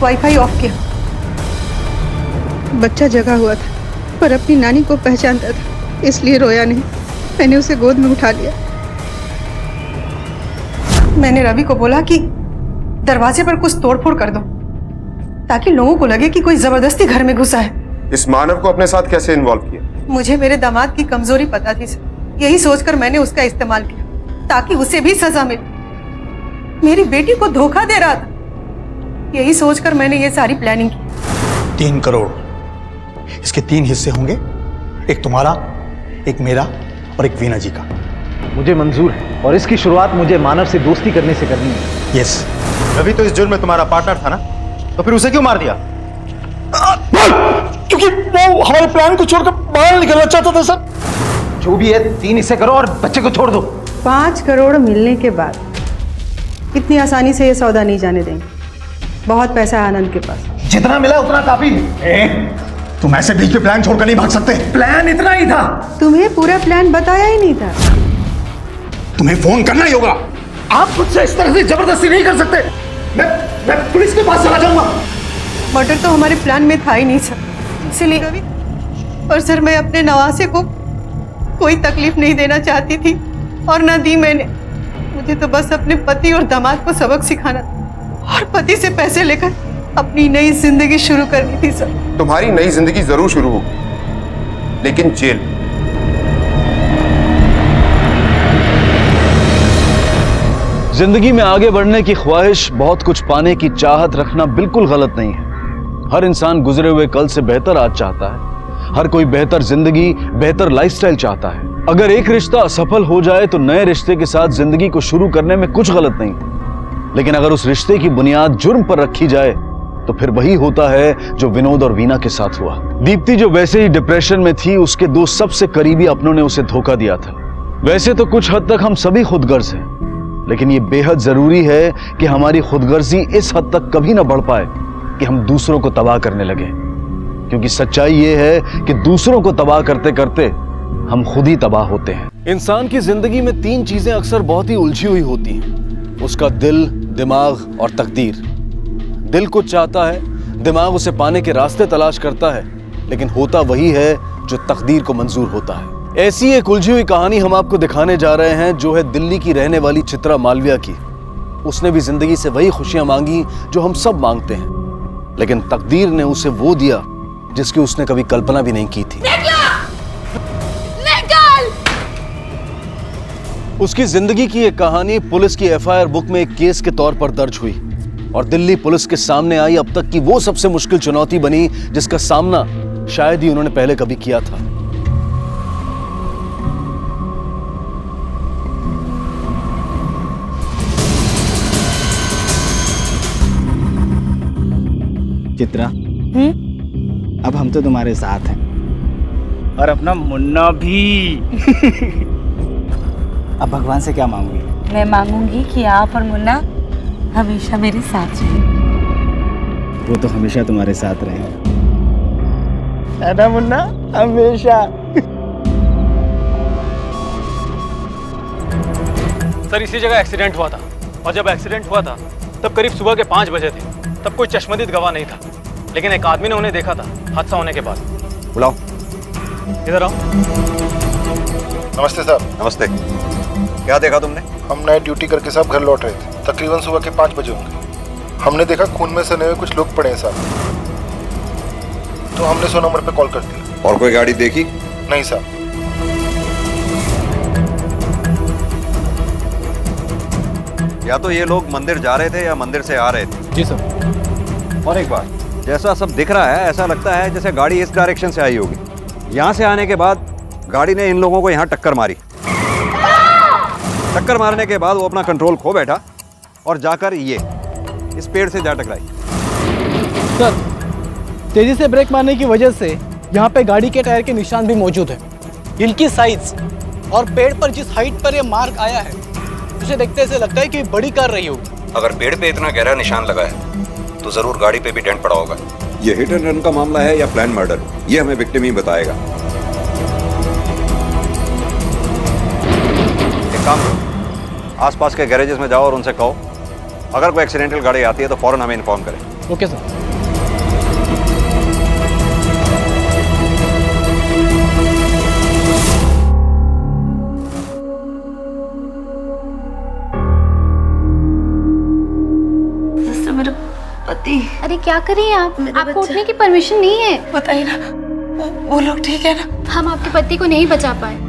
वाईफाई ऑफ किया। बच्चा जगा हुआ था, पर अपनी नानी को पहचानता था, इसलिए रोया नहीं। मैंने उसे गोद में उठा लिया। मैंने रवि को बोला कि दरवाजे पर कुछ तोड़फोड़ कर दो, ताकि लोगों को लगे कि कोई जबरदस्ती घर में घुसा है। इस मानव को अपने साथ कैसे इन्वॉल्व किया? मुझे मेरे दामाद की कमजोरी पता थी सर। यही सोचकर मैंने उसका इस्तेमाल किया, ताकि उसे भी सजा मिले। मेरी बेटी को धोखा दे रहा था, यही सोचकर मैंने ये सारी प्लानिंग की। 3 करोड़, इसके 3 हिस्से होंगे, एक तुम्हारा, एक मेरा और एक वीना जी का। मुझे मंजूर है, और इसकी शुरुआत मुझे मानव से दोस्ती करने से करनी है। यस। रवि तो इस जुर्म में तुम्हारा पार्टनर था ना, तो फिर उसे क्यों मार दिया? क्योंकि वो हमारे प्लान को छोड़कर बाहर निकलना चाहता था सर। जो भी है 3 हिस्से करो और बच्चे को छोड़ दो। 5 करोड़ मिलने के बाद इतनी आसानी से ये सौदा नहीं जाने देंगे। बहुत पैसा है आनंद के पास। जितना मिला उतना काफी है। तुम ऐसे बीच में प्लान छोड़कर नहीं भाग सकते। प्लान इतना ही था। तुम्हें पूरा प्लान बताया ही नहीं था। तुम्हें फोन करना ही होगा। आप मुझसे इस तरह से जबरदस्ती नहीं कर सकते। मैं पुलिस के पास चला जाऊंगा। मर्डर तो हमारे प्लान में था ही नहीं सर, इसीलिए रवि। और सर, मैं अपने नवासे को कोई तकलीफ नहीं देना चाहती थी, और ना दी मैंने। मुझे तो बस अपने पति और दामाद को सबक सिखाना था, और पति से पैसे लेकर अपनी नई जिंदगी शुरू करनी थी सर। तुम्हारी नई जिंदगी जरूर शुरू होगी, लेकिन जेल। जिंदगी में आगे बढ़ने की ख्वाहिश, बहुत कुछ पाने की चाहत रखना बिल्कुल गलत नहीं है। हर इंसान गुजरे हुए कल से बेहतर आज चाहता है। हर कोई बेहतर जिंदगी, बेहतर लाइफस्टाइल चाहता है। अगर एक रिश्ता असफल हो जाए तो नए रिश्ते के साथ जिंदगी को शुरू करने में कुछ गलत नहीं, लेकिन अगर उस रिश्ते की बुनियाद जुर्म पर रखी जाए तो फिर वही होता है जो विनोद और वीना के साथ हुआ। दीप्ति जो वैसे ही डिप्रेशन में थी, उसके 2 सबसे करीबी अपनों ने उसे धोखा दिया था। वैसे तो कुछ हद तक हम सभी खुदगर्ज हैं, लेकिन ये बेहद जरूरी है कि हमारी खुदगर्जी इस हद तक कभी ना बढ़ पाए कि हम दूसरों को तबाह करने लगे, क्योंकि सच्चाई ये है कि दूसरों को तबाह करते करते हम खुद ही तबाह होते हैं। इंसान की जिंदगी में 3 चीजें अक्सर बहुत ही उलझी हुई होती हैं। उसका दिल, दिमाग और तकदीर। दिल कुछ चाहता है, दिमाग उसे पाने के रास्ते तलाश करता है, लेकिन होता वही है जो तकदीर को मंजूर होता है। ऐसी एक उलझी हुई कहानी हम आपको दिखाने जा रहे हैं, जो है दिल्ली की रहने वाली चित्रा मालविया की। उसने भी जिंदगी से वही खुशियां मांगी जो हम सब मांगते हैं, लेकिन तकदीर ने उसे वो दिया जिसकी उसने कभी कल्पना भी नहीं की थी। उसकी जिंदगी की एक कहानी पुलिस की एफआईआर बुक में एक केस के तौर पर दर्ज हुई और दिल्ली पुलिस के सामने आई अब तक की वो सबसे मुश्किल चुनौती बनी जिसका सामना शायद ही उन्होंने पहले कभी किया था। चित्रा, अब हम तो तुम्हारे साथ हैं और अपना मुन्ना भी। अब भगवान से क्या मांगोगी? मैं मांगूंगी कि आप और मुन्ना हमेशा मेरे साथ रहें। वो तो हमेशा तुम्हारे साथ रहेगा, है ना मुन्ना? हमेशा। सर, इसी जगह एक्सीडेंट हुआ था और जब एक्सीडेंट हुआ था तब करीब सुबह के 5 बजे थे। तब कोई चश्मदीद गवाह नहीं था, लेकिन एक आदमी ने उन्हें देखा था हादसा होने के बाद। बुलाओ। इधर आओ। नमस्ते साहब। नमस्ते। क्या देखा तुमने? हम नाइट ड्यूटी करके साहब घर लौट रहे थे, तकरीबन सुबह के 5 बजे होंगे। हमने देखा खून में सने हुए कुछ लोग पड़े हैं साहब, तो हमने 100 नंबर पे कॉल कर दिया। और कोई गाड़ी देखी? नहीं साहब। या तो ये लोग मंदिर जा रहे थे या मंदिर से आ रहे थे। जी सर। और एक बात, जैसा सब दिख रहा है ऐसा लगता है जैसे गाड़ी इस डायरेक्शन से आई होगी। यहाँ से आने के बाद गाड़ी ने इन लोगों को यहाँ टक्कर मारी। टक्कर मारने के बाद वो अपना कंट्रोल खो बैठा और जाकर ये इस पेड़ से जा टकराई। सर, तेजी से ब्रेक मारने की वजह से यहाँ पे गाड़ी के टायर के निशान भी मौजूद है। हिल की साइज और पेड़ पर जिस हाइट पर ये मार्क आया है, उसे देखते ऐसे लगता है कि बड़ी कार रही होगी। अगर पेड़ पे इतना गहरा निशान लगा है तो जरूर गाड़ी पे भी डेंट पड़ा होगा। ये हिट एंड रन का मामला है या प्लान मर्डर, ये हमें विक्टिम ही बताएगा। एक काम करो, आसपास के गैरेजेस में जाओ और उनसे कहो अगर कोई एक्सीडेंटल गाड़ी आती है तो फौरन हमें इन्फॉर्म करें। Okay sir. मेरा पति। अरे क्या कर रही हैं आप? आपको उठने की परमिशन नहीं है। बताइए ना, वो लोग ठीक है ना? हम आपके पति को नहीं बचा पाए।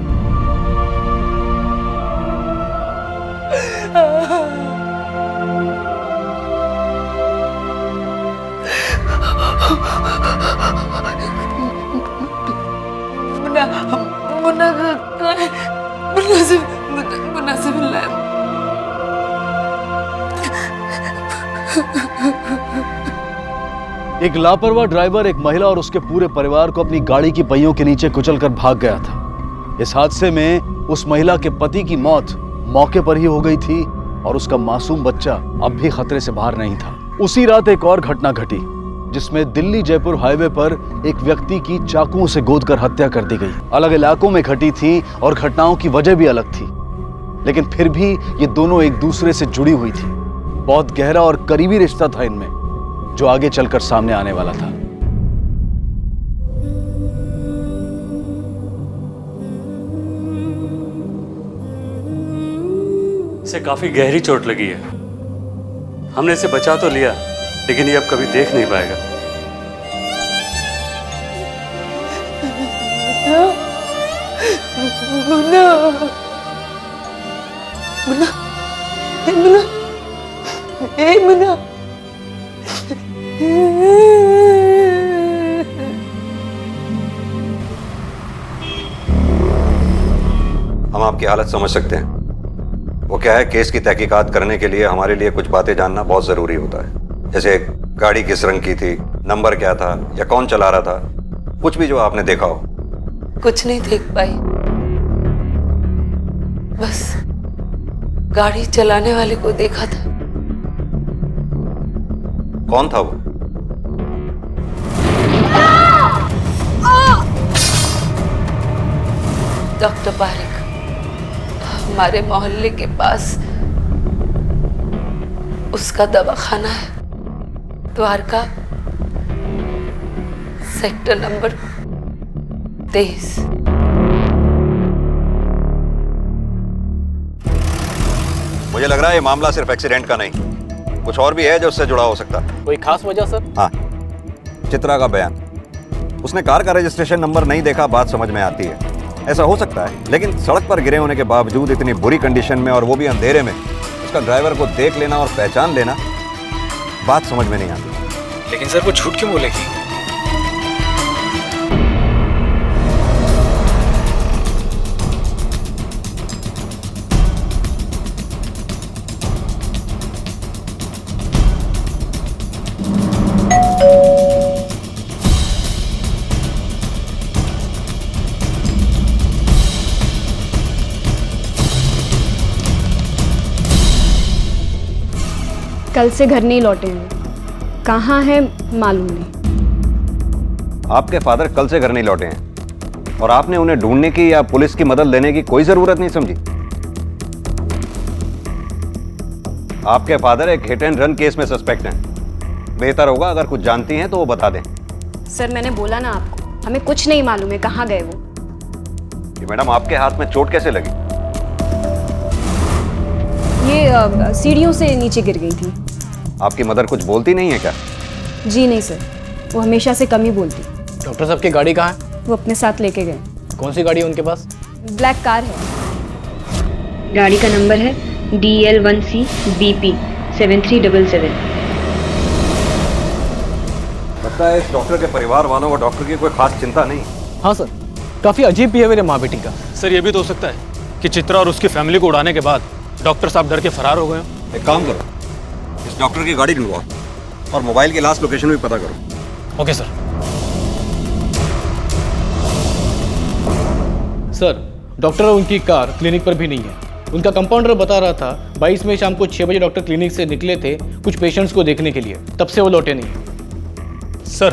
मुन्ना, मुन्ना कहाँ है? मुन्ना से मिलना है। एक लापरवाह ड्राइवर एक महिला और उसके पूरे परिवार को अपनी गाड़ी की पहियों के नीचे कुचलकर भाग गया था। इस हादसे में उस महिला के पति की मौत मौके पर ही हो गई थी और उसका मासूम बच्चा अब भी खतरे से बाहर नहीं था। उसी रात एक और घटना घटी जिसमें दिल्ली जयपुर हाईवे पर एक व्यक्ति की चाकुओं से गोदकर हत्या कर दी गई। अलग इलाकों में घटी थी और घटनाओं की वजह भी अलग थी, लेकिन फिर भी ये दोनों एक दूसरे से जुड़ी हुई थी। बहुत गहरा और करीबी रिश्ता था इनमें, जो आगे चलकर सामने आने वाला था। इसे काफी गहरी चोट लगी है। हमने इसे बचा तो लिया, लेकिन ये अब कभी देख नहीं पाएगा। मुन्ना, मुन्ना, मुन्ना, ए मुन्ना। हम आपकी हालत समझ सकते हैं। वो क्या है, केस की तहकीकात करने के लिए हमारे लिए कुछ बातें जानना बहुत जरूरी होता है, जैसे गाड़ी किस रंग की थी, नंबर क्या था या कौन चला रहा था, कुछ भी जो आपने देखा हो। कुछ नहीं देख पाई, बस गाड़ी चलाने वाले को देखा था। कौन था वो? डॉक्टर पारिक। हमारे मोहल्ले के पास उसका दवाखाना है, द्वारका, सेक्टर नंबर 23। मुझे लग रहा है ये मामला सिर्फ एक्सीडेंट का नहीं, कुछ और भी है जो उससे जुड़ा हो सकता है। कोई खास वजह सर? हाँ, चित्रा का बयान। उसने कार का रजिस्ट्रेशन नंबर नहीं देखा, बात समझ में आती है, ऐसा हो सकता है, लेकिन सड़क पर गिरे होने के बावजूद इतनी बुरी कंडीशन में और वो भी अंधेरे में उसका ड्राइवर को देख लेना और पहचान लेना, बात समझ में नहीं आती। लेकिन सर वो झूठ क्यों बोलेगी? कल से घर नहीं लौटे हैं, कहाँ है मालूम नहीं। आपके फादर कल से घर नहीं लौटे हैं और आपने उन्हें ढूंढने की या पुलिस की मदद लेने की कोई जरूरत नहीं समझी। आपके फादर एक हिट एंड रन केस में सस्पेक्ट हैं। बेहतर होगा अगर कुछ जानती हैं तो वो बता दें। सर मैंने बोला ना आपको, हमें कुछ नहीं मालूम है कहाँ गए वो। मैडम आपके हाथ में चोट कैसे लगी? ये सीढ़ियों से नीचे गिर गई थी। आपकी मदर कुछ बोलती नहीं है क्या? जी नहीं सर, वो हमेशा से कम ही बोलती। डॉक्टर साहब की गाड़ी कहाँ है? वो अपने साथ लेके गए। कौन सी गाड़ी है उनके पास? ब्लैक कार है। गाड़ी का नंबर है DL1C BP 7377। लगता है इस डॉक्टर के परिवार वालों को डॉक्टर की कोई खास चिंता नहीं। हाँ सर, काफी अजीब बिहेवियर है माँ बेटी का। सर ये भी तो हो सकता है कि चित्रा और उसकी फैमिली को उड़ाने के बाद डॉक्टर साहब डर के फरार हो गए हो। एक काम करो, इस डॉक्टर की गाड़ी ढूंढवाओ और मोबाइल की लास्ट लोकेशन भी पता करो। Okay sir. सर डॉक्टर और उनकी कार क्लिनिक पर भी नहीं है। उनका कंपाउंडर बता रहा था 22 में शाम को 6 बजे डॉक्टर क्लिनिक से निकले थे कुछ पेशेंट्स को देखने के लिए, तब से वो लौटे नहीं। सर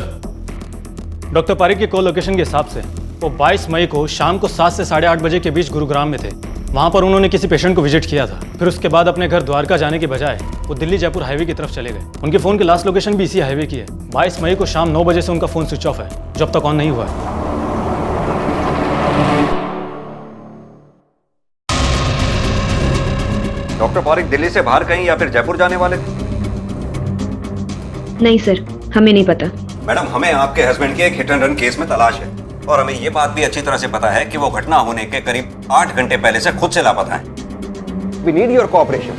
डॉक्टर पारिक के कॉल लोकेशन के हिसाब से वो 22 मई को शाम को 7 से 8:30 बजे के बीच गुरुग्राम में थे। वहाँ पर उन्होंने किसी पेशेंट को विजिट किया था। फिर उसके बाद अपने घर द्वारका जाने के बजाय वो दिल्ली जयपुर हाईवे की तरफ चले गए। उनके फ़ोन की लास्ट लोकेशन भी इसी हाईवे की है। 22 मई को शाम 9 बजे से उनका फ़ोन स्विच ऑफ है, जो अब तक ऑन नहीं हुआ है। डॉक्टर पारिक दिल्ली से बाहर कहीं या फिर जयपुर जाने वाले थे? नहीं सर, हमें नहीं पता। मैडम हमें आपके हस्बैंड के एक हिट एंड रन केस में तलाश है और हमें ये बात भी अच्छी तरह से पता है कि वो घटना होने के करीब 8 घंटे पहले से खुद से लापता है। We need your cooperation.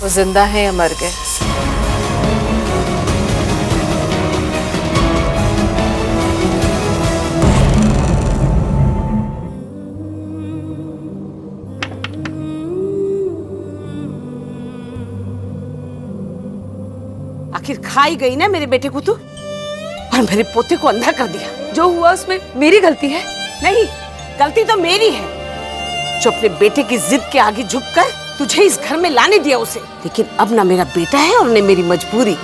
वो जिंदा है या मर गए? आखिर खाई गई ना मेरे बेटे को तू, और मेरे पोते को अंधा कर दिया। जो हुआ उसमें मेरी गलती है? नहीं, गलती तो मेरी है जो अपने बेटे की जिद के आगे झुककर तुझे इस घर में लाने दिया उसे। लेकिन अब ना मेरा बेटा है और न मेरी मजबूरी।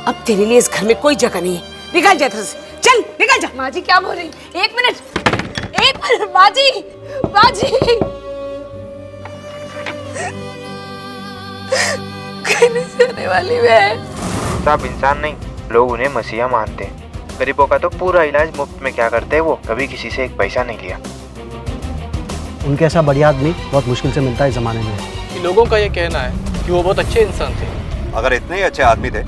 अब तेरे लिए इस घर में कोई जगह नहीं है। निकल जा घर से, चल निकल जा। माँ जी क्या बोल रही? एक मिनट माँ जी, माँ जी। कहने से होने वाली मैं। साहब इंसान नहीं, लोग उन्हें मसीहा मानते हैं। गरीबों का तो पूरा इलाज मुफ्त में क्या करते हैं, वो कभी किसी से एक पैसा नहीं लिया। उनके ऐसा बढ़िया आदमी बहुत मुश्किल से मिलता है इस जमाने में। कि लोगों का ये कहना है कि वो बहुत अच्छे इंसान थे। अगर इतने ही अच्छे आदमी थे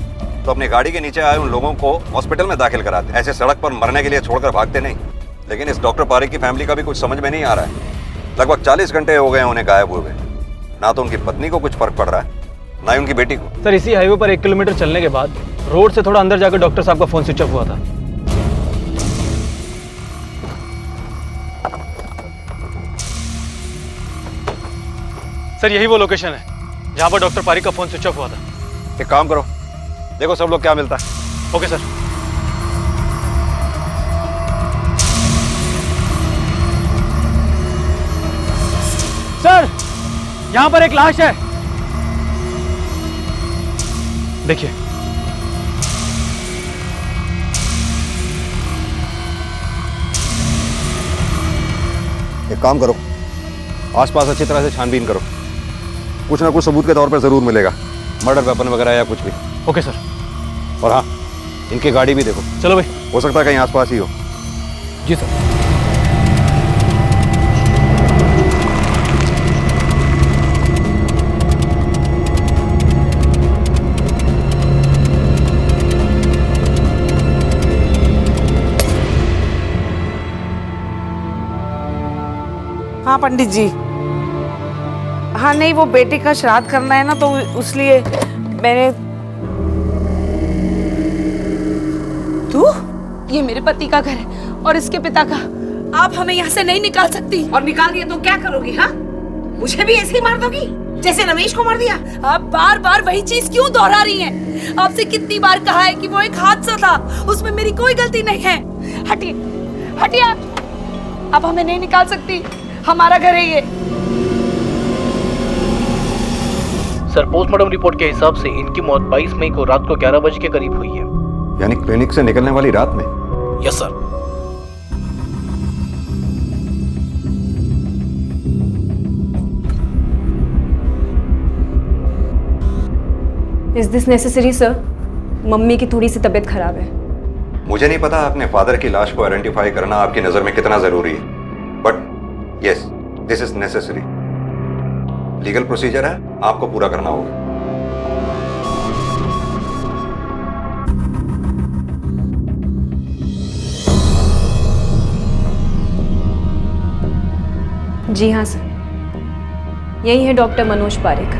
तो अपनी गाड़ी के नीचे आए उन लोगों को हॉस्पिटल में दाखिल कराते, ऐसे सड़क पर मरने के लिए छोड़कर भागते नहीं। लेकिन इस डॉक्टर पारिक की फैमिली का भी कुछ समझ में नहीं आ रहा है। लगभग 40 घंटे हो गए उन्हें गायब हुए। ना तो उनकी पत्नी को कुछ फर्क पड़ रहा है, ना ही उनकी बेटी को। सर इसी हाईवे पर 1 किलोमीटर चलने के बाद रोड से थोड़ा अंदर जाकर डॉक्टर साहब का फ़ोन स्विच ऑफ हुआ था। सर यही वो लोकेशन है जहाँ पर डॉक्टर पारिक का फ़ोन स्विच ऑफ हुआ था। एक काम करो, देखो सब लोग क्या मिलता है। Okay sir. सर यहाँ पर एक लाश है, देखिए। एक काम करो, आसपास अच्छी तरह से छानबीन करो, कुछ ना कुछ सबूत के तौर पर जरूर मिलेगा, मर्डर वेपन वगैरह या कुछ भी। Okay sir. और हाँ, इनकी गाड़ी भी देखो। चलो भाई। हो सकता है कहीं आसपास ही हो। जी सर। हाँ पंडित जी। हाँ नहीं, वो बेटे का श्राद्ध करना है ना, तो उसलिए मैंने। तू? ये मेरे पति का घर है और इसके पिता का। आप हमें यहाँ से नहीं निकाल सकती। और निकाल दिया तो क्या करोगी? हाँ, मुझे भी ऐसे ही मार दोगी जैसे रमेश को मार दिया? आप बार बार वही चीज क्यों दोहरा रही हैं? आपसे कितनी बार कहा है कि वो एक हादसा था, उसमें मेरी कोई गलती नहीं है। हटिए, हटिए। आप हमें नहीं निकाल सकती, हमारा घर है ये। सर, पोस्टमार्टम रिपोर्ट के हिसाब से इनकी मौत 22 मई को रात को 11 बजे के करीब हुई है। यानी क्लिनिक से निकलने वाली रात में? Yes sir. Is this necessary sir? Mummy की थोड़ी सी तबीयत खराब है। मुझे नहीं पता अपने फादर की लाश को आइडेंटिफाई करना आपकी नजर में कितना जरूरी है, but yes, this is necessary. Legal procedure है, आपको पूरा करना होगा। जी हाँ सर, यही है डॉक्टर मनोज पारेख।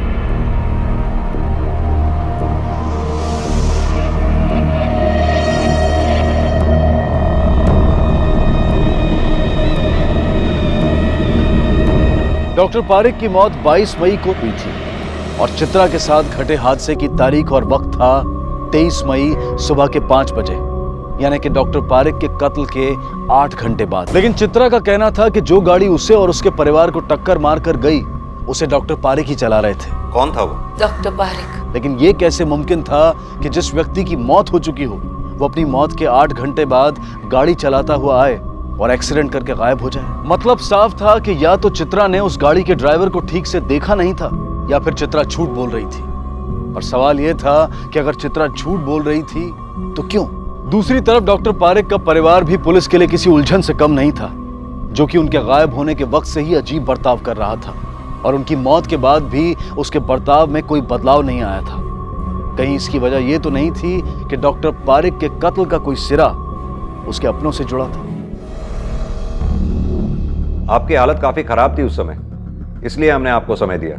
डॉक्टर पारेख की मौत 22 मई को हुई थी और चित्रा के साथ घटे हादसे की तारीख और वक्त था 23 मई सुबह के 5 बजे, यानी कि डॉक्टर पारेख के कत्ल के 8 घंटे बाद। लेकिन चित्रा का कहना था कि जो गाड़ी उसे और उसके परिवार को टक्कर मारकर गई, उसे डॉक्टर पारेख ही चला रहे थे। कौन था वो? डॉक्टर पारेख। लेकिन ये कैसे मुमकिन था कि जिस व्यक्ति की मौत हो चुकी हो, वो अपनी मौत के 8 घंटे बाद गाड़ी चलाता हुआ आए और एक्सीडेंट करके गायब हो जाए? मतलब साफ था कि या तो चित्रा ने उस गाड़ी के ड्राइवर को ठीक से देखा नहीं था, या फिर चित्रा झूठ बोल रही थी। और सवाल यह था कि अगर चित्रा झूठ बोल रही थी तो क्यों? दूसरी तरफ डॉक्टर पारेख का परिवार भी पुलिस के लिए किसी उलझन से कम नहीं था, जो कि उनके गायब होने के वक्त से ही अजीब बर्ताव कर रहा था और उनकी मौत के बाद भी उसके बर्ताव में कोई बदलाव नहीं आया था। कहीं इसकी वजह यह तो नहीं थी कि डॉक्टर पारेख के कत्ल का कोई सिरा उसके अपनों से जुड़ा था? आपकी हालत काफी खराब थी उस समय, इसलिए हमने आपको समय दिया।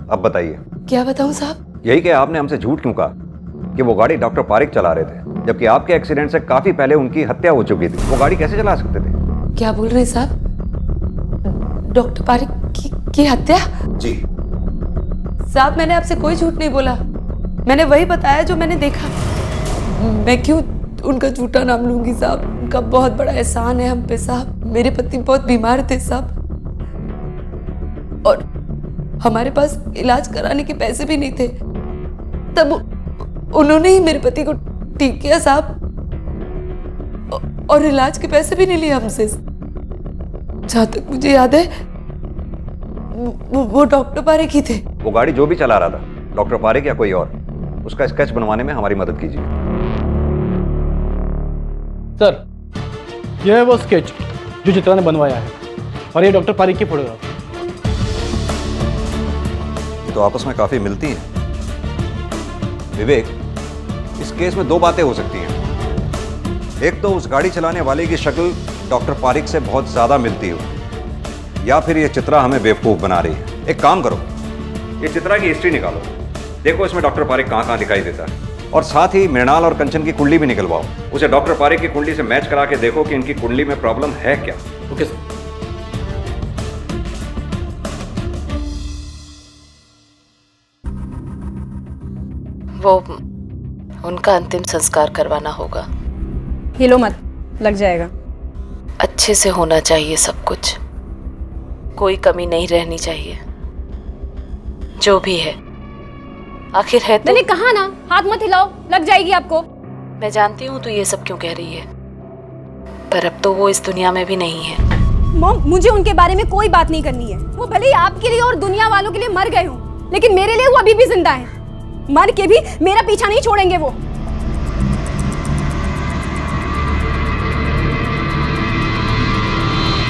अब बताइए। क्या बताऊं साहब? यही कि आपने हमसे झूठ क्यों कहा कि वो गाड़ी डॉक्टर पारेख चला रहे थे, जबकि आपके एक्सीडेंट से काफी पहले उनकी हत्या हो चुकी थी। वो गाड़ी कैसे चला सकते थे? क्या बोल रहे हैं साहब? डॉक्टर पारेख की हत्या? जी साहब, मैंने आपसे कोई झूठ नहीं बोला। मैंने वही बताया जो मैंने देखा। मैं क्यों उनका झूठा नाम लूंगी साहब? उनका बहुत बड़ा एहसान है हम पे साहब। मेरे पति बहुत बीमार थे साहब, और हमारे पास इलाज कराने के पैसे भी नहीं थे। तब उन्होंने ही मेरे पति को ठीक किया साहब, और इलाज के पैसे भी नहीं लिए हमसे। जहां तक मुझे याद है वो डॉक्टर पारेख ही थे। वो गाड़ी जो भी चला रहा था, डॉक्टर पारेख या कोई और, उसका स्केच बनवाने में हमारी मदद कीजिए। सर, यह है वो स्केच जो चित्रा ने बनवाया है, और ये डॉक्टर पारेख की फोटोग्राफ। ये तो आपस में काफी मिलती हैं। विवेक, इस केस में दो बातें हो सकती हैं। एक तो उस गाड़ी चलाने वाले की शक्ल डॉक्टर पारेख से बहुत ज्यादा मिलती हो, या फिर ये चित्रा हमें बेवकूफ बना रही है। एक काम करो, ये चित्रा की हिस्ट्री निकालो, देखो इसमें डॉक्टर पारेख कहाँ कहाँ दिखाई देता है, और साथ ही मृणाल और कंचन की कुंडली भी निकलवाओ। उसे डॉक्टर पारेख की कुंडली से मैच करा के देखो कि इनकी कुंडली में प्रॉब्लम है क्या। Okay sir. वो उनका अंतिम संस्कार करवाना होगा। हिलो मत, लग जाएगा। अच्छे से होना चाहिए सब कुछ, कोई कमी नहीं रहनी चाहिए। जो भी है आखिर है तो। मैंने कहा ना, हाथ मत हिलाओ, लग जाएगी आपको। मैं जानती हूँ तू ये सब क्यों कह रही है, पर अब तो वो इस दुनिया में भी नहीं है। मॉम, मुझे उनके बारे में कोई बात नहीं करनी है। वो भले ही आपके लिए और दुनिया वालों के लिए मर गए हों, लेकिन मेरे लिए वो अभी भी जिंदा हैं। मर के भी मेरा पीछा नहीं छोड़ेंगे वो।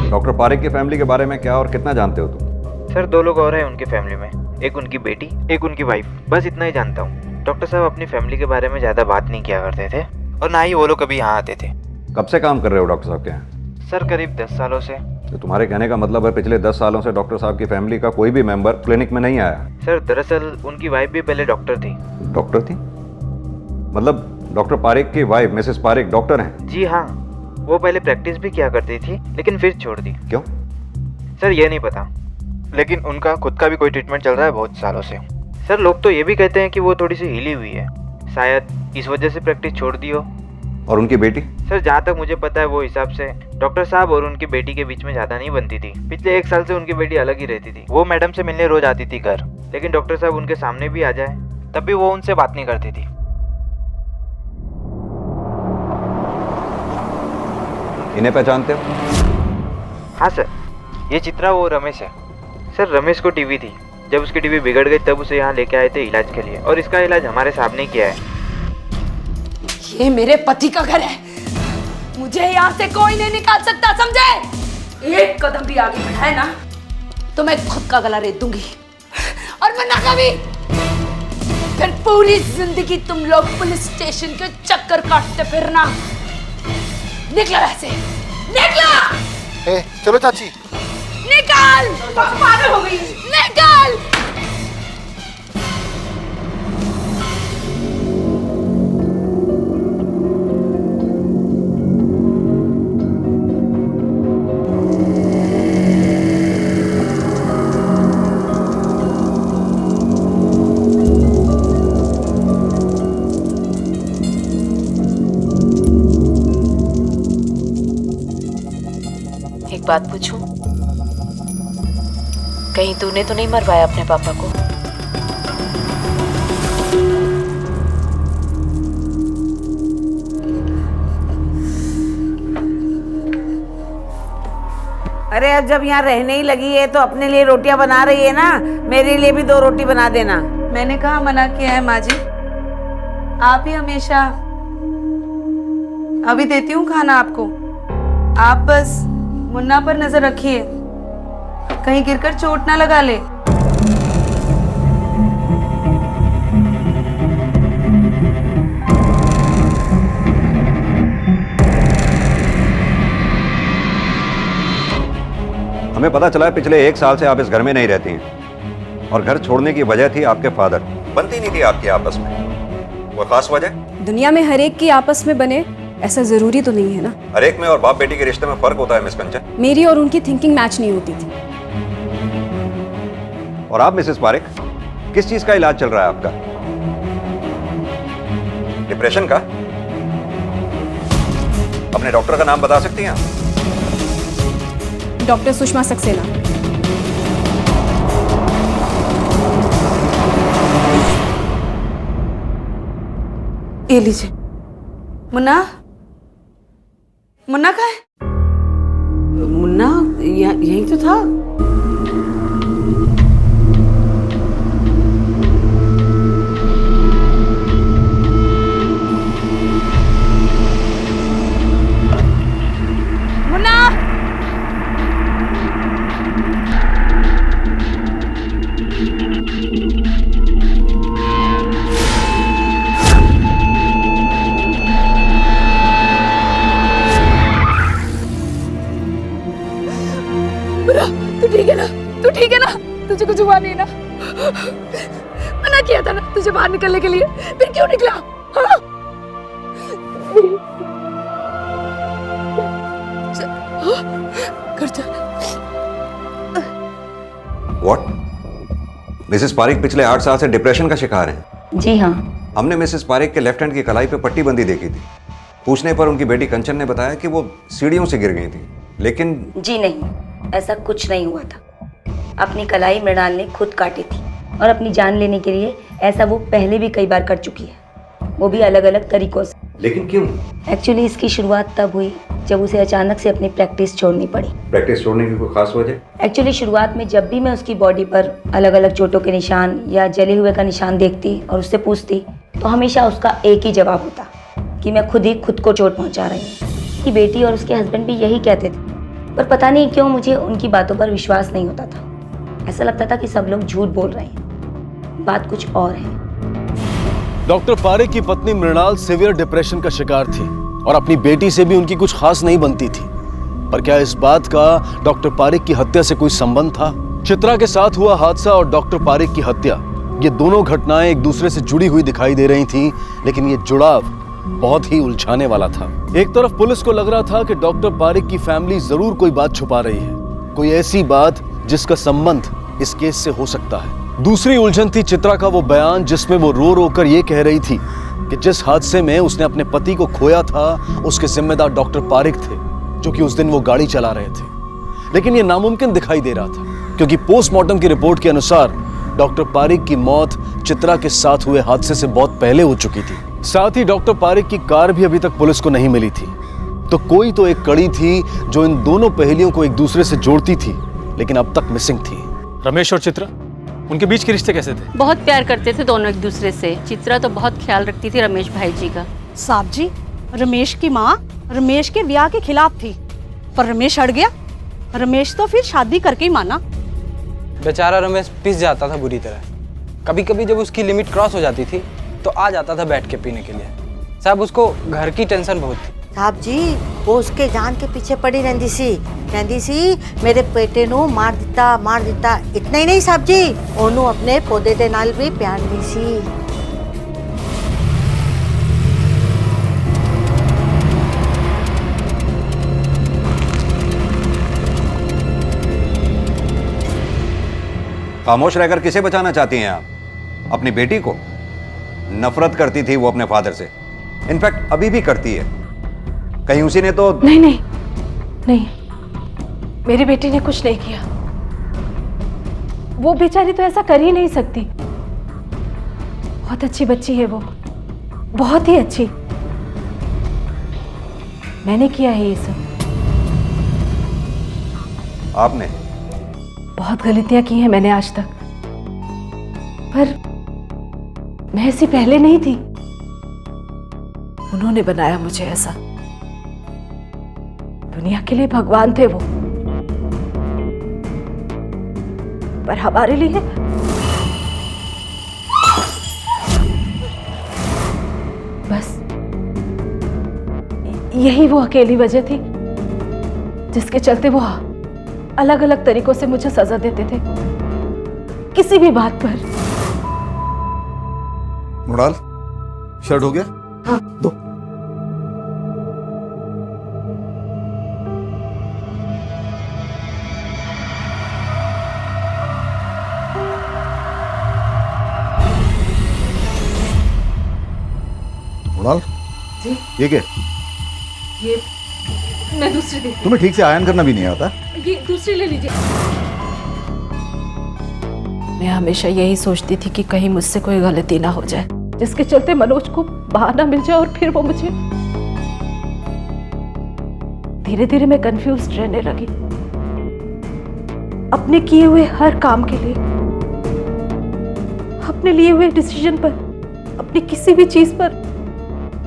डॉक्टर पारिक की फैमिली के बारे में क्या और कितना जानते हो तुम? सर 2 लोग और हैं उनकी फैमिली में, एक उनकी बेटी, एक उनकी वाइफ, बस इतना ही जानता हूँ। डॉक्टर साहब अपनी फैमिली के बारे में ज़्यादा बात नहीं किया करते थे और ना ही वो लोग कभी यहाँ आते थे। कब से काम कर रहे हो डॉक्टर साहब के यहाँ? सर करीब 10 सालों से। तो तुम्हारे कहने का मतलब है पिछले 10 सालों से डॉक्टर साहब की फैमिली का कोई भी मेंबर क्लिनिक में नहीं आया? सर दरअसल उनकी वाइफ भी पहले डॉक्टर थी। डॉक्टर थी? मतलब डॉक्टर पारिक की वाइफ मिसेस पारिक डॉक्टर हैं? जी हाँ, वो पहले प्रैक्टिस भी किया करती थी लेकिन फिर छोड़ दी। क्यों? सर ये नहीं पता, लेकिन उनका खुद का भी कोई ट्रीटमेंट चल रहा है बहुत सालों से। सर लोग तो ये भी कहते हैं कि वो थोड़ी सी हिली हुई है, शायद इस वजह से प्रैक्टिस छोड़ दी हो। और उनकी बेटी? सर जहाँ तक मुझे पता है वो हिसाब से डॉक्टर साहब और उनकी बेटी के बीच में ज़्यादा नहीं बनती थी। पिछले 1 साल से उनकी बेटी अलग ही रहती थी। वो मैडम से मिलने रोज आती थी घर, लेकिन डॉक्टर साहब उनके सामने भी आ जाए तब भी वो उनसे बात नहीं करती थी। इन्हें पहचानते हो? हाँ सर, ये चित्रा वो रमेश है। सर रमेश को टीबी थी, जब उसकी टीबी बिगड़ गई तब उसे यहाँ लेके आए थे इलाज के लिए, और इसका इलाज हमारे साहब ने किया है। ये मेरे पति का घर है, मुझे यहाँ से कोई नहीं निकाल सकता, समझे? एक कदम भी आगे बढ़ाए ना तो मैं खुद का गला रेत दूंगी, और मैं ना कभी फिर पूरी जिंदगी तुम लोग पुलिस स्टेशन के चक्कर काटते फिरना। निकलो ऐसे, निकलो! चलो चाची। निकाल! पागल हो गई, निकाल! एक बात पूछूं? कहीं तूने तो नहीं मरवाया अपने पापा को? अरे अब जब यहाँ रहने ही लगी है तो अपने लिए रोटियां बना रही है ना, मेरे लिए भी 2 रोटी बना देना। मैंने कहा मना किया है माँ जी, आप ही हमेशा। अभी देती हूँ खाना आपको, आप बस मुन्ना पर नजर रखिए, कहीं गिरकर चोट ना लगा ले। हमें पता चला है पिछले 1 साल से आप इस घर में नहीं रहती हैं, और घर छोड़ने की वजह थी आपके फादर। बनती नहीं थी आपकी आपस में, वो खास वजह? दुनिया में हर एक की आपस में बने ऐसा जरूरी तो नहीं है ना। हर एक में और बाप बेटी के रिश्ते में फर्क होता है मिस कंचन। मेरी और उनकी थिंकिंग मैच नहीं होती थी। और आप मिसेस पारिक, किस चीज का इलाज चल रहा है आपका? डिप्रेशन का? अपने डॉक्टर का नाम बता सकती हैं आप? डॉक्टर सुषमा सक्सेना। ये लीजिए। मुन्ना, मुन्ना कहाँ है? मुन्ना यहीं तो था। मुन्ना! तू ठीक है ना? तू ठीक है ना? तुझे कुछ हुआ नहीं ना? मना किया था ना तुझे बाहर निकलने के लिए, फिर क्यों निकला? हाँ? घर चल। व्हाट? मिसेस पारिक पिछले 8 साल से डिप्रेशन का शिकार हैं? जी हाँ। हमने मिसेस पारिक के लेफ्ट हैंड की कलाई पे पट्टी बंदी देखी थी। पूछने पर उनकी बेटी कंचन ने बताया कि वो सीढ़ियों से गिर गई थी, लेकिन जी नहीं, ऐसा कुछ नहीं हुआ था। अपनी कलाई मृणाल ने खुद काटी थी, और अपनी जान लेने के लिए ऐसा वो पहले भी कई बार कर चुकी है, वो भी अलग अलग तरीकों से। लेकिन क्यों? एक्चुअली इसकी शुरुआत तब हुई जब उसे अचानक से अपनी प्रैक्टिस छोड़नी पड़ी। प्रैक्टिस छोड़ने की कोई खास वजह? एक्चुअली शुरुआत में जब भी मैं उसकी बॉडी पर अलग अलग चोटों के निशान या जले हुए का निशान देखती और उससे पूछती तो हमेशा उसका एक ही जवाब होता कि मैं खुद ही खुद को चोट पहुंचा रही हूँ। कि बेटी और उसके हस्बैंड भी यही कहते थे, पर पता नहीं क्यों मुझे उनकी बातों पर विश्वास नहीं होता था। ऐसा लगता था कि सब लोग झूठ बोल रहे हैं, बात कुछ और है। डॉक्टर पारेख की पत्नी मृणाल सीवियर डिप्रेशन का शिकार थी और अपनी बेटी से भी उनकी कुछ खास नहीं बनती थी। पर क्या इस बात का डॉक्टर पारेख की हत्या से कोई संबंध था? चित्रा के साथ हुआ हादसा और डॉक्टर पारेख की हत्या, ये दोनों घटनाएं एक दूसरे से जुड़ी हुई दिखाई दे रही थीं, लेकिन ये जुड़ाव बहुत ही उलझाने वाला था। एक तरफ पुलिस को लग रहा था कि डॉक्टर पारेख की फैमिली जरूर कोई बात छुपा रही है, कोई ऐसी बात जिसका संबंध इस केस से हो सकता है। दूसरी उलझन थी चित्रा का वो बयान जिसमें वो रो रो कर ये कह रही थी कि जिस हादसे में उसने अपने पति को खोया था उसके जिम्मेदार डॉक्टर पारेख थे, जो कि उस दिन वो गाड़ी चला रहे थे। लेकिन ये नामुमकिन दिखाई दे रहा था क्योंकि पोस्टमार्टम की रिपोर्ट के अनुसार डॉक्टर पारेख की मौत चित्रा के साथ हुए हादसे से बहुत पहले हो चुकी थी। साथ ही डॉक्टर पारेख की कार भी अभी तक पुलिस को नहीं मिली थी। तो कोई तो एक कड़ी थी जो इन दोनों पहेलियों को एक दूसरे से जोड़ती थी, लेकिन अब तक मिसिंग थी। रमेश और चित्रा, उनके बीच के रिश्ते कैसे थे? बहुत प्यार करते थे दोनों एक दूसरे से। चित्रा तो बहुत ख्याल रखती थी रमेश भाई जी का। साहब जी, रमेश की माँ रमेश के ब्याह के खिलाफ थी, पर रमेश अड़ गया। रमेश तो फिर शादी करके ही माना। बेचारा रमेश पिस जाता था बुरी तरह। कभी कभी जब उसकी लिमिट क्रॉस हो जाती थी तो आ जाता था बैठ के पीने के लिए। साहब उसको घर की टेंशन बहुत थी। साहब जी, वो उसके जान के पीछे पड़ी रहती सी मेरे बेटे नू मार दिता। इतना ही नहीं साहब जी, ओनू अपने पौधे दे नाल भी प्यार दी सी। खामोश रहकर किसे बचाना चाहती हैं आप? अपनी बेटी को? नफरत करती थी वो अपने फादर से, इनफैक्ट अभी भी करती है। कहीं उसी ने तो नहीं, मेरी बेटी ने कुछ नहीं किया। वो बेचारी तो ऐसा कर ही नहीं सकती। बहुत अच्छी बच्ची है वो, बहुत ही अच्छी। मैंने किया है ये सब। आपने? बहुत गलतियां की हैं मैंने आज तक, पर मैं ऐसी पहले नहीं थी। उन्होंने बनाया मुझे ऐसा। दुनिया के लिए भगवान थे वो, पर हमारे लिए बस यही वो अकेली वजह थी जिसके चलते वो अलग अलग तरीकों से मुझे सजा देते थे किसी भी बात पर। मृणाल, शर्ट हो गया? हाँ। दो। मृणाल, जी? ये क्या? ये मैं दूसरी दे। तुम्हें ठीक से आयन करना भी नहीं आता? ये दूसरी ले लीजिए। मैं हमेशा यही सोचती थी कि कहीं मुझसे कोई गलती ना हो जाए जिसके चलते मनोज को बहाना मिल जाए और फिर वो मुझे। धीरे धीरे मैं कंफ्यूज्ड रहने लगी। अपने किए हुए हर काम के लिए, अपने लिए हुए डिसीजन पर, अपनी किसी भी चीज पर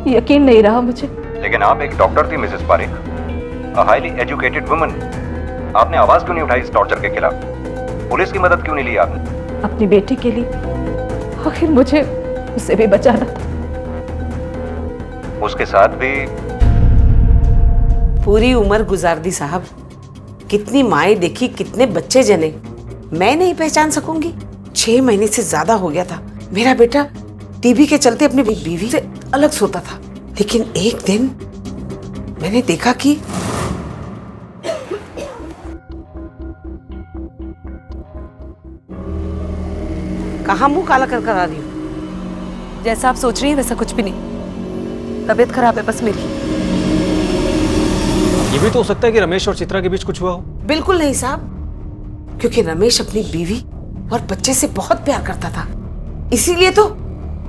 यकीन नहीं रहा मुझे। लेकिन आप एक डॉक्टर थी Mrs Parekh, a highly educated woman. आपने आवाज क्यों नहीं उठाई इस टॉर्चर के खिलाफ? पुलिस की मदद क्यों नहीं ली आपने? अपनी बेटी के लिए, आखिर मुझे उसे भी बचाना था। उसके साथ भी पूरी उम्र गुजार दी साहब। कितनी माएं देखी, कितने बच्चे जने, मैं नहीं पहचान सकूंगी? 6 महीने से ज्यादा हो गया था मेरा बेटा टीबी के चलते अपनी बीवी से अलग सोता था। लेकिन एक दिन मैंने देखा कि कहाँ मुंह काला कर आ रही हूँ? जैसा आप सोच रही हैं वैसा कुछ भी नहीं। तबीयत खराब है बस मेरी। ये भी तो हो सकता है कि रमेश और चित्रा के बीच कुछ हुआ हो। बिल्कुल नहीं साहब, क्योंकि रमेश अपनी बीवी और बच्चे से बहुत प्यार करता था, इसीलिए तो